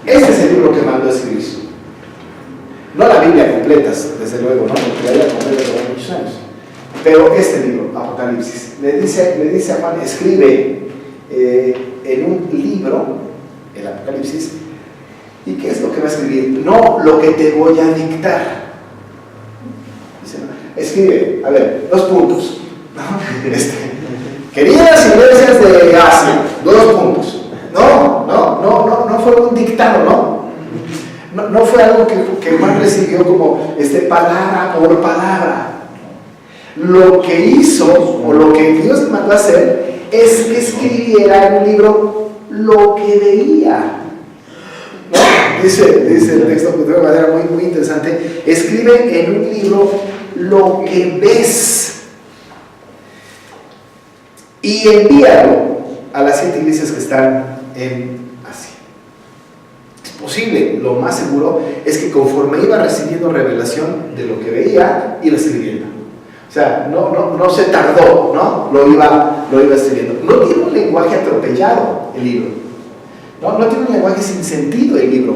Este es el libro que mandó a escribir. No la Biblia completa, desde luego, ¿no?, porque la Biblia completa lleva muchos años. Pero este libro, Apocalipsis, le dice a Juan: escribe en un libro, el Apocalipsis. ¿Y qué es lo que va a escribir? No lo que te voy a dictar. Dice: escribe, a ver, 2 puntos. Queridas iglesias de Asia, 2 puntos. No fue un dictado, no fue algo que Juan recibió como palabra por palabra. Lo que hizo, o lo que Dios le mandó a hacer, es que escribiera en un libro lo que veía, ¿no? Dice el texto de una manera muy, muy interesante: escribe en un libro lo que ves y envíalo a las 7 iglesias que están en Asia. Es posible, lo más seguro es que conforme iba recibiendo revelación de lo que veía, iba escribiendo. O sea, no se tardó, ¿no? Lo iba escribiendo. No tiene un lenguaje atropellado el libro, no tiene un lenguaje sin sentido el libro.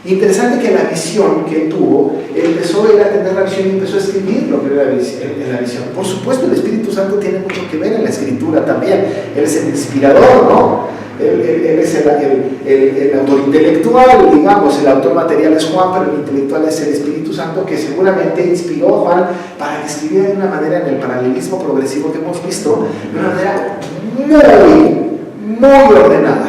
Interesante que la visión que él tuvo, empezó a tener la visión y empezó a escribir lo que era en la visión. Por supuesto, el Espíritu Santo tiene mucho que ver en la escritura también. Él es el inspirador, ¿no? Él es el autor intelectual, digamos. El autor material es Juan, pero el intelectual es el Espíritu Santo, que seguramente inspiró a Juan para que escribiera de una manera, en el paralelismo progresivo que hemos visto, de una manera muy ordenada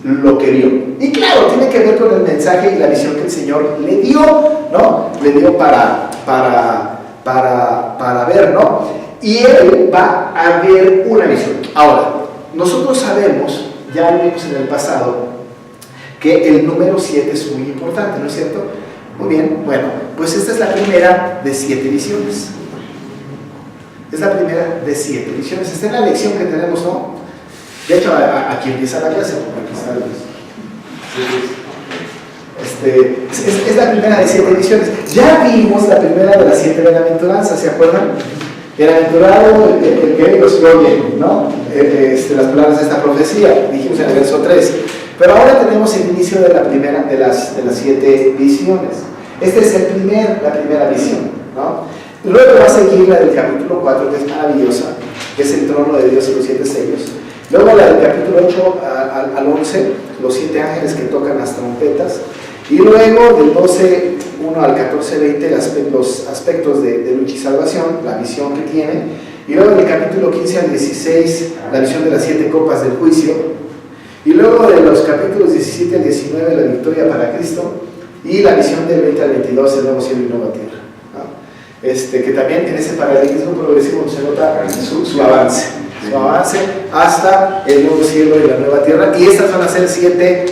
lo que vio. Y claro, tiene que ver con el mensaje y la visión que el Señor le dio, ¿no? Le dio para ver, ¿no? Y él va a ver una visión. Ahora, nosotros sabemos, ya lo vimos en el pasado, que el número 7 es muy importante, ¿no es cierto? Muy bien, bueno, pues esta es la primera de 7 visiones. Es la primera de 7 visiones. Está en la lección que tenemos, ¿no? De hecho, aquí empieza la clase, aquí está es la primera de 7 visiones. Ya vimos la primera de las 7 bienaventuranzas, ¿se acuerdan? Bienaventurado el que los oye, ¿no? Las palabras de esta profecía, dijimos en el verso 3. Pero ahora tenemos el inicio de la primera de las 7 visiones. Esta es la primera visión, ¿no? Luego va a seguir la del capítulo 4, que es maravillosa, que es el trono de Dios y los 7 sellos. Luego la del capítulo 8 al 11, los 7 ángeles que tocan las trompetas. Y luego del 12:1 al 14:20, los aspectos de lucha y salvación, la visión que tiene. Y luego del capítulo 15 al 16, la visión de las 7 copas del juicio. Y luego de los capítulos 17 al 19, la victoria para Cristo. Y la visión del 20 al 22, el nuevo cielo y nueva tierra, ¿no? Que también en ese paralelismo progresivo se nota su avance. Su avance hasta el nuevo cielo y la nueva tierra. Y estas van a ser 7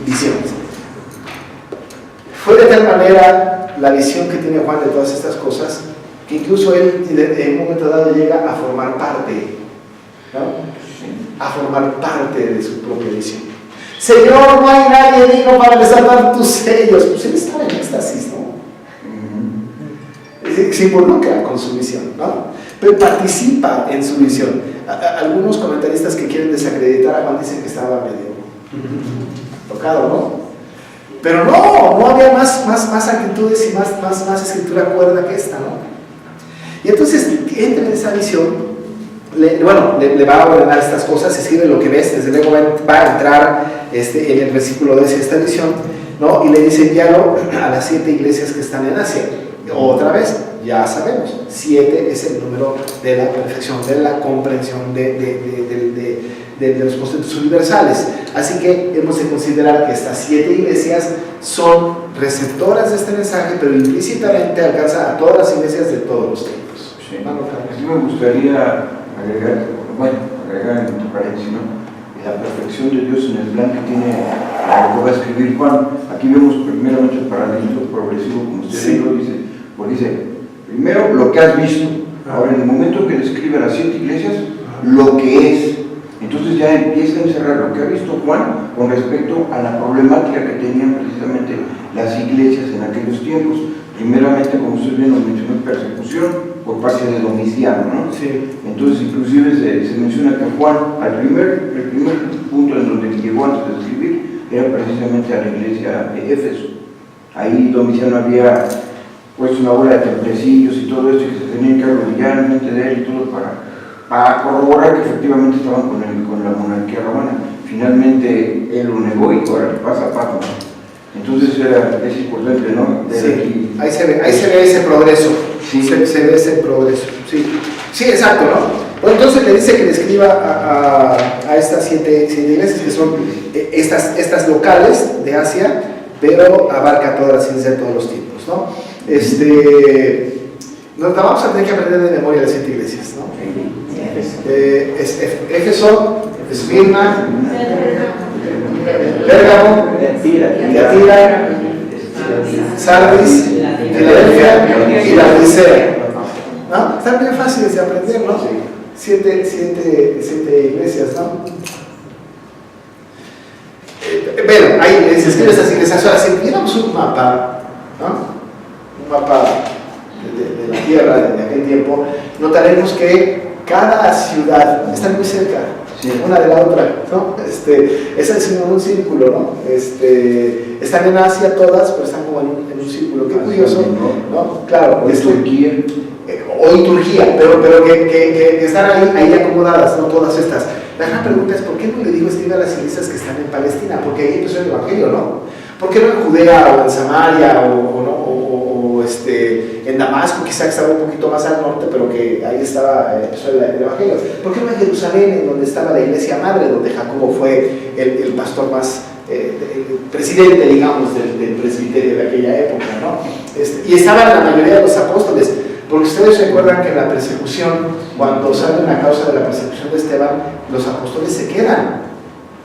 visiones. Fue de tal manera la visión que tiene Juan de todas estas cosas, que incluso él en un momento dado llega a formar parte, ¿no? A formar parte de su propia visión. Señor, no hay nadie digno para desatar tus sellos. Pues él estaba en éxtasis, ¿no? Se involucra con su visión, ¿no? Pero participa en su visión. Algunos comentaristas que quieren desacreditar a Juan dicen que estaba medio tocado, ¿no? Pero no había más actitudes y más escritura cuerda que esta, ¿no? Y entonces entra en esa visión. Le va a ordenar estas cosas, escribe lo que ves, desde luego va a entrar en el versículo 10 esta visión, ¿no? Y le dice envíalo a las 7 iglesias que están en Asia. Otra vez, ya sabemos, 7 es el número de la perfección, de la comprensión de los conceptos universales. Así que hemos de considerar que estas 7 iglesias son receptoras de este mensaje, pero implícitamente alcanza a todas las iglesias de todos los tiempos. Sí, sí me gustaría agregar entre paréntesis, ¿no? La perfección de Dios en el plan que tiene lo que va a escribir Juan. Aquí vemos primeramente el paralelismo progresivo, como usted lo dice, porque dice, primero lo que has visto, ahora en el momento que describe a las 7 iglesias, lo que es, entonces ya empieza a encerrar lo que ha visto Juan con respecto a la problemática que tenían precisamente las iglesias en aquellos tiempos. Primeramente, como usted bien nos mencionó, persecución por parte de Domiciano, ¿no? Sí. Entonces, inclusive se menciona que Juan, el primer punto en donde llegó antes de escribir, era precisamente a la iglesia de Éfeso. Ahí Domiciano había puesto una bola de templecillos y todo esto, y que se tenían que arrodillar en frente de él y todo para corroborar que efectivamente estaban con la monarquía romana. Finalmente, él lo negó y ahora pasa a paso, ¿no? Entonces es importante, ¿no? Sí, ahí se ve ese progreso. Sí. Se ve ese progreso. Sí, exacto, ¿no? Bueno, entonces le dice que le escriba a estas 7 iglesias que son estas locales de Asia, pero abarca todas las iglesias de todos los tiempos, ¿no? Nos vamos a tener que aprender de memoria las 7 iglesias, ¿no? Éfeso, Esmirna, Pérgamo, Tiatira, Sardis, Filadelfia y la Odisea. ¿No? Están bien fáciles de aprender, ¿no? 7 iglesias, ¿no? Bueno, ahí se escribe estas iglesias. Ahora, si tuviéramos un mapa, ¿no? Un mapa de la tierra de aquel tiempo, notaremos que cada ciudad está muy cerca. Sí. Una de la otra, ¿no? Esa es un círculo, ¿no? Están en Asia todas, pero están como en un círculo. Qué curioso, ¿no? Claro, Turquía. Hoy Turquía, pero que están ahí acomodadas, ¿no? Todas estas. La gran pregunta es, ¿por qué no le digo escribe a las iglesias que están en Palestina? Porque ahí empezó el Evangelio, ¿no? ¿Por qué no en Judea o en Samaria o en Damasco, quizá que estaba un poquito más al norte, pero que ahí estaba el Evangelio? ¿Por qué no en Jerusalén, en donde estaba la iglesia madre, donde Jacobo fue el pastor más, el presidente, digamos, del presbiterio de aquella época, ¿no? Y estaban la mayoría de los apóstoles, porque ustedes recuerdan que en la persecución, cuando sale una causa de la persecución de Esteban, los apóstoles se quedan.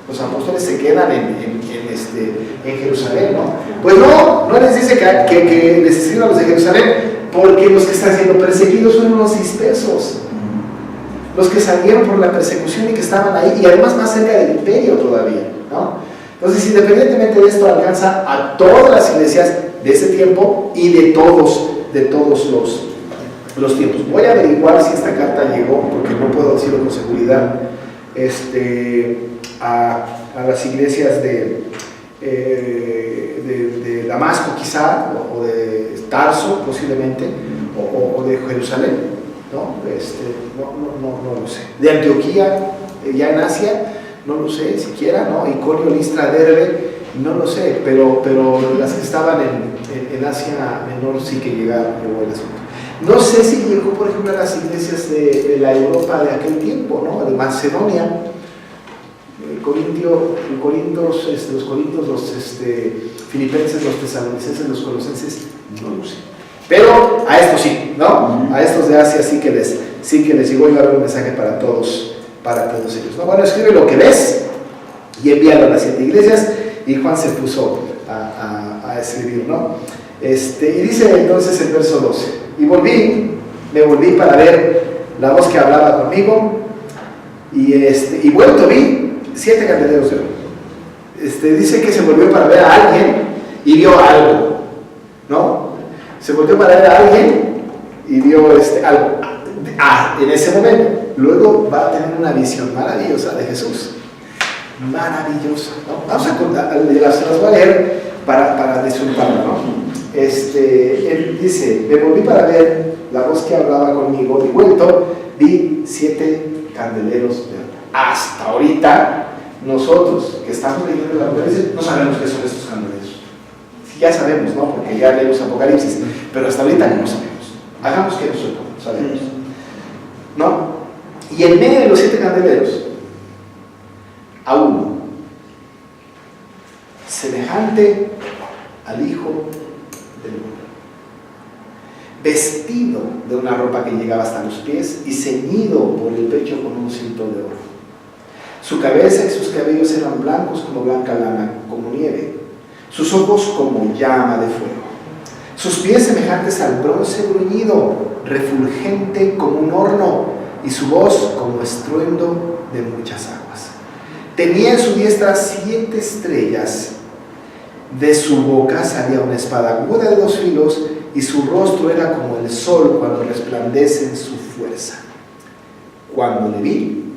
Los apóstoles se quedan en Jerusalén, ¿no? Pues no les dice que les escriban a los de Jerusalén, porque los que están siendo perseguidos son los dispersos, los que salieron por la persecución y que estaban ahí, y además más cerca del imperio todavía, ¿no? Entonces, independientemente de esto, alcanza a todas las iglesias de ese tiempo y de todos los tiempos. Voy a averiguar si esta carta llegó, porque no puedo decirlo con seguridad, a las iglesias de Damasco quizá, o de Tarso posiblemente, o de Jerusalén, ¿no? No lo sé. De Antioquía, ya en Asia, no lo sé siquiera, ¿no? Iconio, Listra, Derbe, no lo sé, pero las que estaban en Asia Menor sí que llegó el asunto. No sé si llegó, por ejemplo, a las iglesias de la Europa de aquel tiempo, ¿no? De Macedonia, los corintios, los filipenses, los tesalonicenses, los colosenses, no lo sé. Pero a estos sí, ¿no? A estos de Asia sí que les llegó y va a haber un mensaje para todos ellos, ¿no? Bueno, escribe lo que ves y envíalo a las 7 iglesias, y Juan se puso a escribir, ¿no? Y dice entonces el verso 12, y volví Me volví para ver la voz que hablaba conmigo y vuelto vi 7 candeleros de oro. Dice que se volvió para ver a alguien y vio algo, ¿no? Se volvió para ver a alguien y vio algo. En ese momento, luego va a tener una visión maravillosa de Jesús. Maravillosa, ¿no? Vamos a contar, las voy a leer para disfrutarlo, ¿no? Él dice, me volví para ver la voz que hablaba conmigo y vuelto vi 7 candeleros de oro. Hasta ahorita, nosotros que estamos leyendo la Apocalipsis, no sabemos qué son estos candeleros. Ya sabemos, ¿no? Porque ya leemos Apocalipsis, pero hasta ahorita no sabemos. Hagamos que nosotros sabemos, ¿no? Y en medio de los 7 candeleros, a uno, semejante al Hijo del Hombre, vestido de una ropa que llegaba hasta los pies y ceñido por el pecho con un cinto de oro. Su cabeza y sus cabellos eran blancos como blanca lana, como nieve, sus ojos como llama de fuego, sus pies semejantes al bronce bruñido, refulgente como un horno, y su voz como estruendo de muchas aguas. Tenía en su diestra 7 estrellas, de su boca salía una espada aguda de 2 filos, y su rostro era como el sol cuando resplandece en su fuerza. Cuando le vi,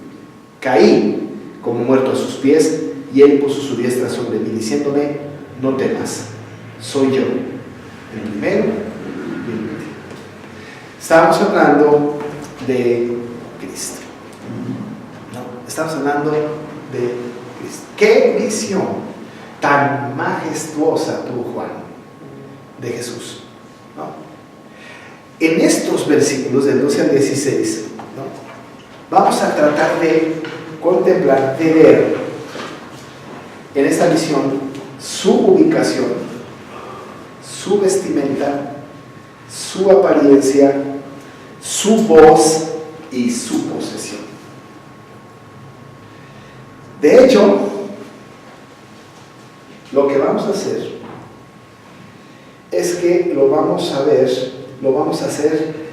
caí como muerto a sus pies, y él puso su diestra sobre mí, diciéndome, no temas, soy yo, el primero y el último. Estábamos hablando de Cristo, ¿no? Estamos hablando de Cristo. ¿Qué visión tan majestuosa tuvo Juan de Jesús, ¿no? En estos versículos del 12 al 16, ¿no? Vamos a tratar de contemplar, de ver en esta visión su ubicación, su vestimenta, su apariencia, su voz y su posesión. De hecho, lo que vamos a hacer es que lo vamos a ver, lo vamos a hacer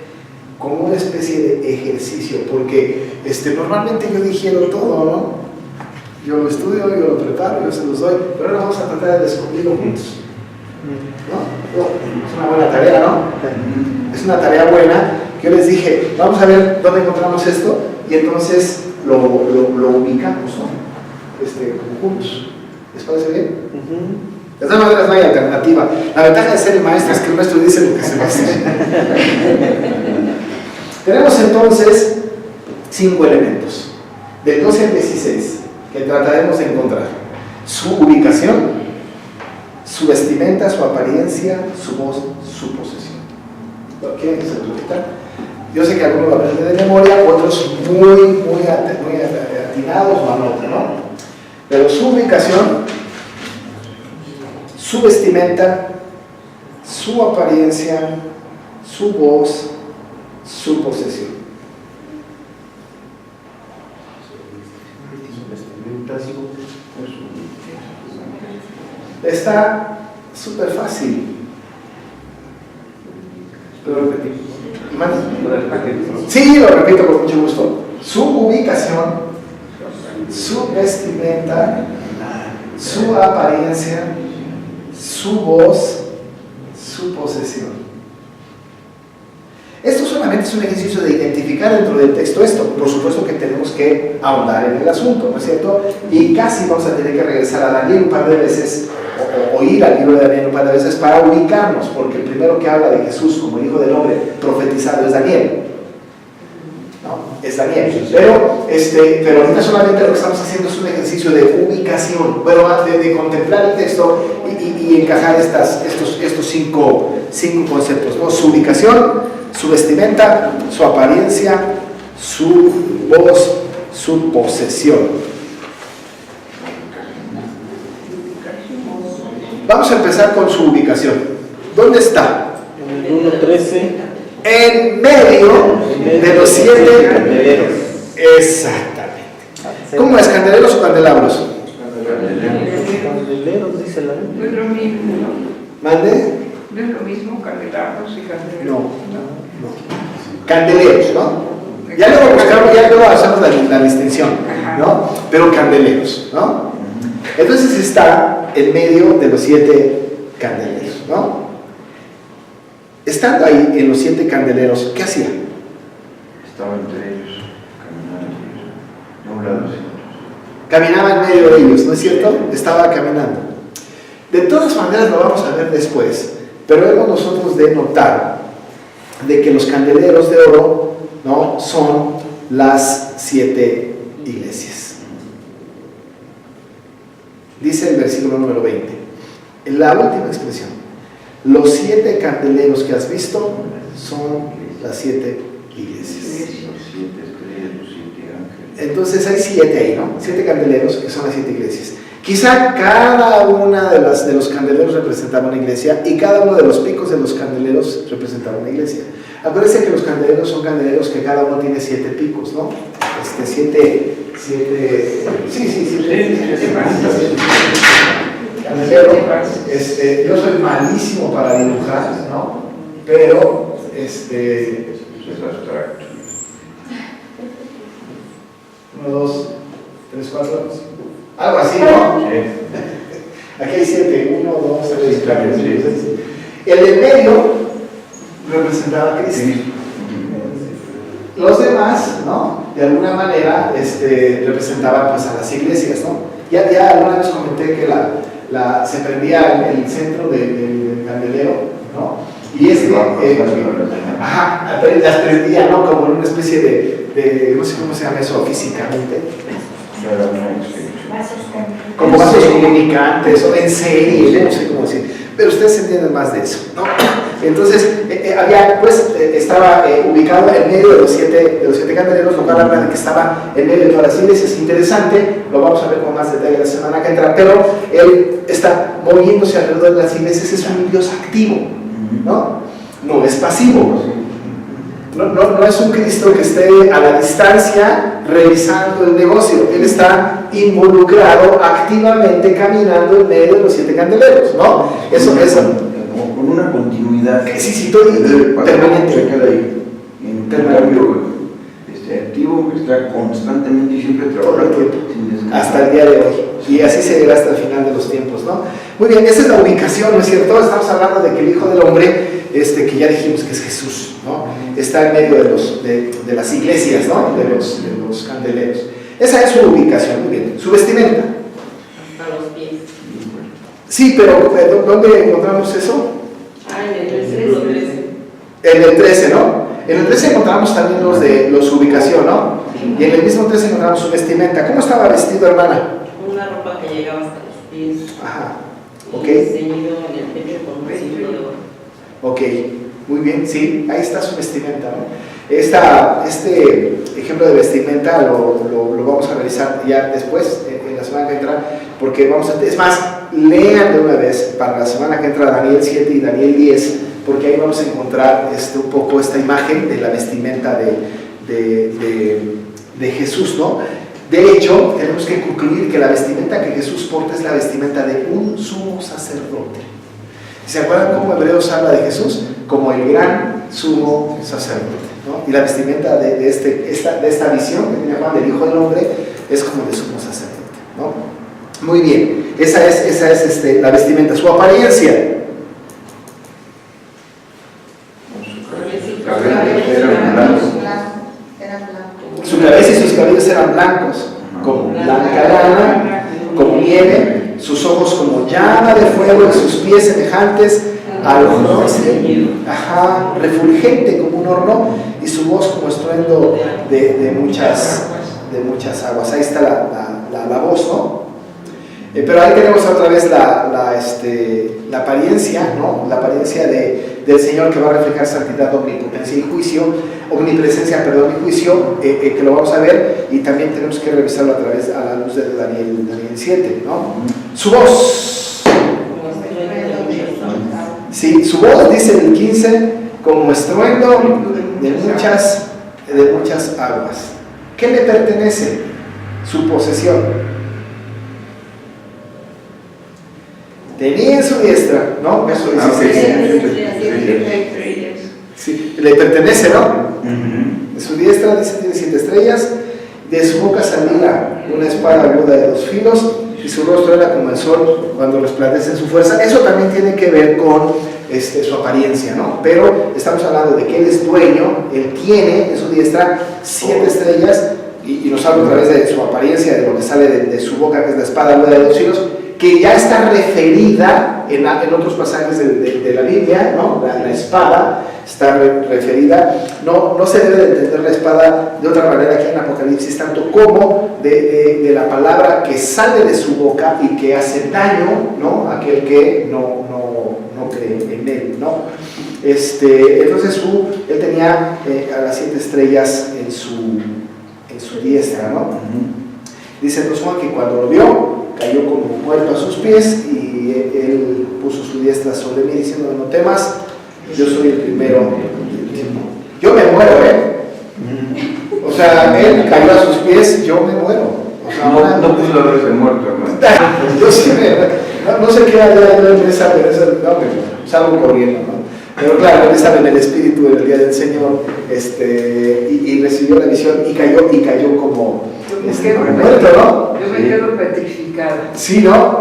como una especie de ejercicio, porque normalmente yo digiero todo, ¿no? Yo lo estudio, yo lo preparo, yo se los doy, pero ahora vamos a tratar de descubrirlo juntos, ¿no? Es una buena tarea, ¿no? Es una tarea buena, que yo les dije, vamos a ver dónde encontramos esto, y entonces lo ubicamos, ¿no? Como juntos. ¿Les parece bien? De todas maneras no hay alternativa. La ventaja de ser el maestro es que el maestro dice lo que se va a hacer. Tenemos entonces 5 elementos, del 12 al 16, que trataremos de encontrar: su ubicación, su vestimenta, su apariencia, su voz, su posesión. ¿Lo quieren que se los repita? Yo sé que algunos lo aprenden de memoria, otros muy atinados o anotan, ¿no? Pero su ubicación, su vestimenta, su apariencia, su voz, su posesión. Está súper fácil. ¿Lo repetí? Sí, lo repito con mucho gusto. Su ubicación, su vestimenta, su apariencia, su voz, su posesión. Esto solamente es un ejercicio de identificar dentro del texto esto. Por supuesto que tenemos que ahondar en el asunto, ¿no es cierto? Y casi vamos a tener que regresar a Daniel un par de veces, o ir al libro de Daniel un par de veces para ubicarnos, porque el primero que habla de Jesús como el Hijo del Hombre profetizado es Daniel. ¿No? Es Daniel. Pero ahorita solamente lo que estamos haciendo es un ejercicio de ubicación, bueno, de contemplar el texto y encajar estos cinco conceptos, ¿no? Su ubicación, su vestimenta, su apariencia, su voz, su posesión. Vamos a empezar con su ubicación. ¿Dónde está? En el 1:13. En medio de los 7 candeleros. Exactamente. ¿Cómo es? ¿Candeleros o candelabros? Candeleros, dice la Biblia. No es lo mismo, ¿no? ¿Mande? No es lo mismo candelabros y candeleros. No. Candeleros, ¿no? Ya luego buscamos, ya luego hacemos la distinción, ¿no? Pero candeleros, ¿no? Entonces está en medio de los 7 candeleros, ¿no? Estando ahí en los 7 candeleros, ¿qué hacía? Estaba entre ellos, caminando, de un lado hacia otro. Caminaba en medio de ellos, ¿no es cierto? Estaba caminando. De todas maneras lo vamos a ver después, pero hemos nosotros de notar de que los candeleros de oro, ¿no?, son las 7 iglesias. Dice el versículo número 20, en la última expresión, los 7 candeleros que has visto son las 7 iglesias. Los 7 estrellas, los 7 ángeles. Entonces hay 7 ahí, ¿no? 7 candeleros que son las 7 iglesias. Quizá cada una de los candeleros representaba una iglesia y cada uno de los picos de los candeleros representaba una iglesia. Acuérdense que los candeleros son candeleros que cada uno tiene 7 picos, ¿no? 7 candelero. Yo soy malísimo para dibujar, ¿no? Pero, Es abstracto. 1, 2, 3, 4, algo así, ¿no? Sí. Aquí hay 7, 1, 2, 3, 4, 5, Sí. 6. El del medio representaba a Cristo. Sí. Los demás, ¿no?, de alguna manera representaban pues a las iglesias, ¿no? Ya alguna vez comenté que se prendía el centro del candelero, ¿no? Y las prendía, ¿no?, como en una especie de no sé cómo se llama eso físicamente, como vasos comunicantes o en serie, no sé cómo decir, pero ustedes entienden más de eso, ¿no? Entonces estaba ubicado en medio de los 7 candeleros, lo cual habla de que estaba en medio de todas las iglesias. Interesante, lo vamos a ver con más detalle la semana que entra, pero él está moviéndose alrededor de las iglesias, es un Dios activo, ¿no? No es pasivo. No es un Cristo que esté a la distancia revisando el negocio. Él está involucrado, activamente caminando en medio de los 7 candeleros, ¿no? Eso. Como con una continuidad. Sí, permanente. Se queda ahí. En cambio, activo, que está constantemente y siempre trabajando sin descansar. Hasta el día de hoy. Y así seguirá hasta el final de los tiempos, ¿no? Muy bien, esa es la ubicación, ¿no es cierto? Estamos hablando de que el Hijo del Hombre, que ya dijimos que es Jesús, ¿no? Está en medio de las iglesias, ¿no? De los candeleros. Esa es su ubicación, muy bien. Su vestimenta. Hasta los pies. Sí, pero ¿dónde encontramos eso? En el versículo 13. En el 13, ¿no? En el 13 encontramos también su ubicación, ¿no? Y en el mismo 13 encontramos su vestimenta. ¿Cómo estaba vestido, hermana? Una ropa que llegaba hasta los pies. Ajá, ok. Y ceñido en el pecho con un cinto de oro. Ok, muy bien, sí, ahí está su vestimenta, ¿no? Este ejemplo de vestimenta lo vamos a revisar ya después, en la semana que entra, porque es más, lean de una vez para la semana que entra Daniel 7 y Daniel 10, porque ahí vamos a encontrar un poco esta imagen de la vestimenta de Jesús, ¿no? De hecho, tenemos que concluir que la vestimenta que Jesús porta es la vestimenta de un sumo sacerdote. ¿Se acuerdan cómo Hebreos habla de Jesús? Como el gran sumo sacerdote, ¿no? Y la vestimenta de esta visión que tiene Juan del Hijo del Hombre es como de sumo sacerdote, ¿no? Muy bien, esa es la vestimenta. Su apariencia. Su cabeza y sus cabellos eran blancos, como blanca lana, como nieve, sus ojos como llama de fuego y sus pies semejantes al bronce, refulgente como un horno, y su voz como estruendo de muchas aguas. Ahí está la voz, ¿no? Pero ahí tenemos otra vez la apariencia, ¿no? La apariencia del Señor, que va a reflejar santidad, omnipotencia y omnipresencia y juicio, que lo vamos a ver, y también tenemos que revisarlo a la luz de Daniel 7, ¿no? Su voz. Sí, su voz, dice el 15, como estruendo de muchas aguas. ¿Qué le pertenece? Su posesión. Tenía en su diestra, ¿no? Verso 16. Sí, le pertenece, ¿no? Ujú. De su diestra, dice, tiene 7 estrellas. De su boca salía una espada aguda de 2 filos, y su rostro era como el sol cuando resplandece en su fuerza. Eso también tiene que ver con su apariencia, ¿no? Pero estamos hablando de que él es dueño, él tiene en su diestra 7 estrellas, y nos habla a través de su apariencia, de lo que sale de su boca, que es la espada aguda de 2 filos, que ya está referida en otros pasajes de la Biblia, ¿no? La espada está referida, no se debe de entender la espada de otra manera que en Apocalipsis, tanto como de la palabra que sale de su boca y que hace daño, ¿no? A aquel que no cree en él, ¿no? Entonces él tenía a las 7 estrellas en su diestra, ¿no? Dice entonces Juan que cuando lo vio, cayó como muerto a sus pies, y él puso su diestra sobre mí diciendo: no temas, yo soy el primero y el último. Yo me muero, O sea, él cayó a sus pies, yo me muero. O sea, No pudo haberse muerto, hermano. yo sí no sé qué haya en esa, pero salgo corriendo, ¿no? Pero claro, él estaba en el Espíritu en el día del Señor, y recibió la visión y cayó como muerto, ¿no? Yo me quedo petrificada. Sí, ¿no?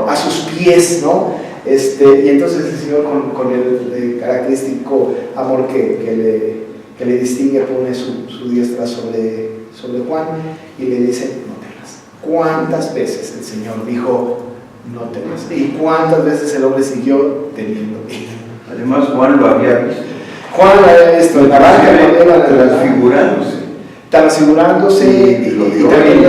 A sus pies, ¿no? Y entonces el Señor, con el característico amor que le distingue, pone su diestra sobre Juan y le dice: no temas. ¿Cuántas veces el Señor dijo: no temas? ¿Y cuántas veces el hombre siguió teniendo miedo? Además, Juan lo había visto. Juan lo había visto en la barca, transfigurándose, y también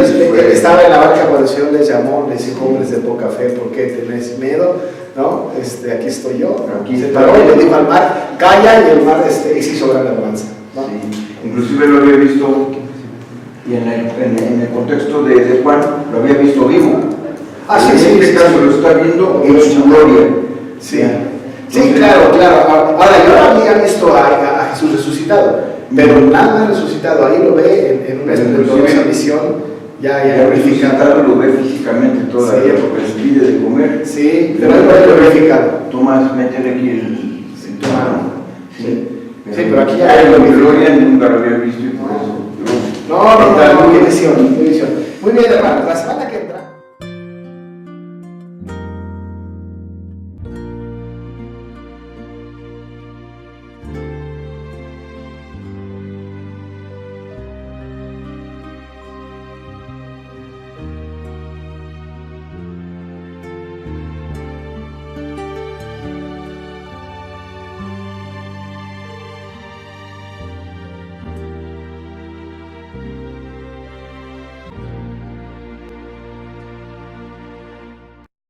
estaba en la barca cuando el Señor les llamó, les dijo: hombres de poca fe, ¿por qué tenéis miedo? ¿No? Aquí estoy yo. Aquí se está. paró y le dijo al mar: calla, y el mar se hizo gran alabanza, ¿no? Sí. Inclusive lo había visto, y en el contexto de Juan, lo había visto vivo. En este caso lo está viendo en su gloria. Sí. Sí, claro. Ahora, yo había visto a Jesús resucitado, pero nada más resucitado. Ahí lo ve en una esplendorosa visión, ya glorificado, lo ve físicamente todavía, sí, porque le pide de comer. Sí, pero él lo ve glorificado. Tomás, métele aquí el tomate. Sí, pero aquí ya hay lo gloria, nunca lo había visto, y por eso. No, qué visión. Muy bien, hermano. La semana que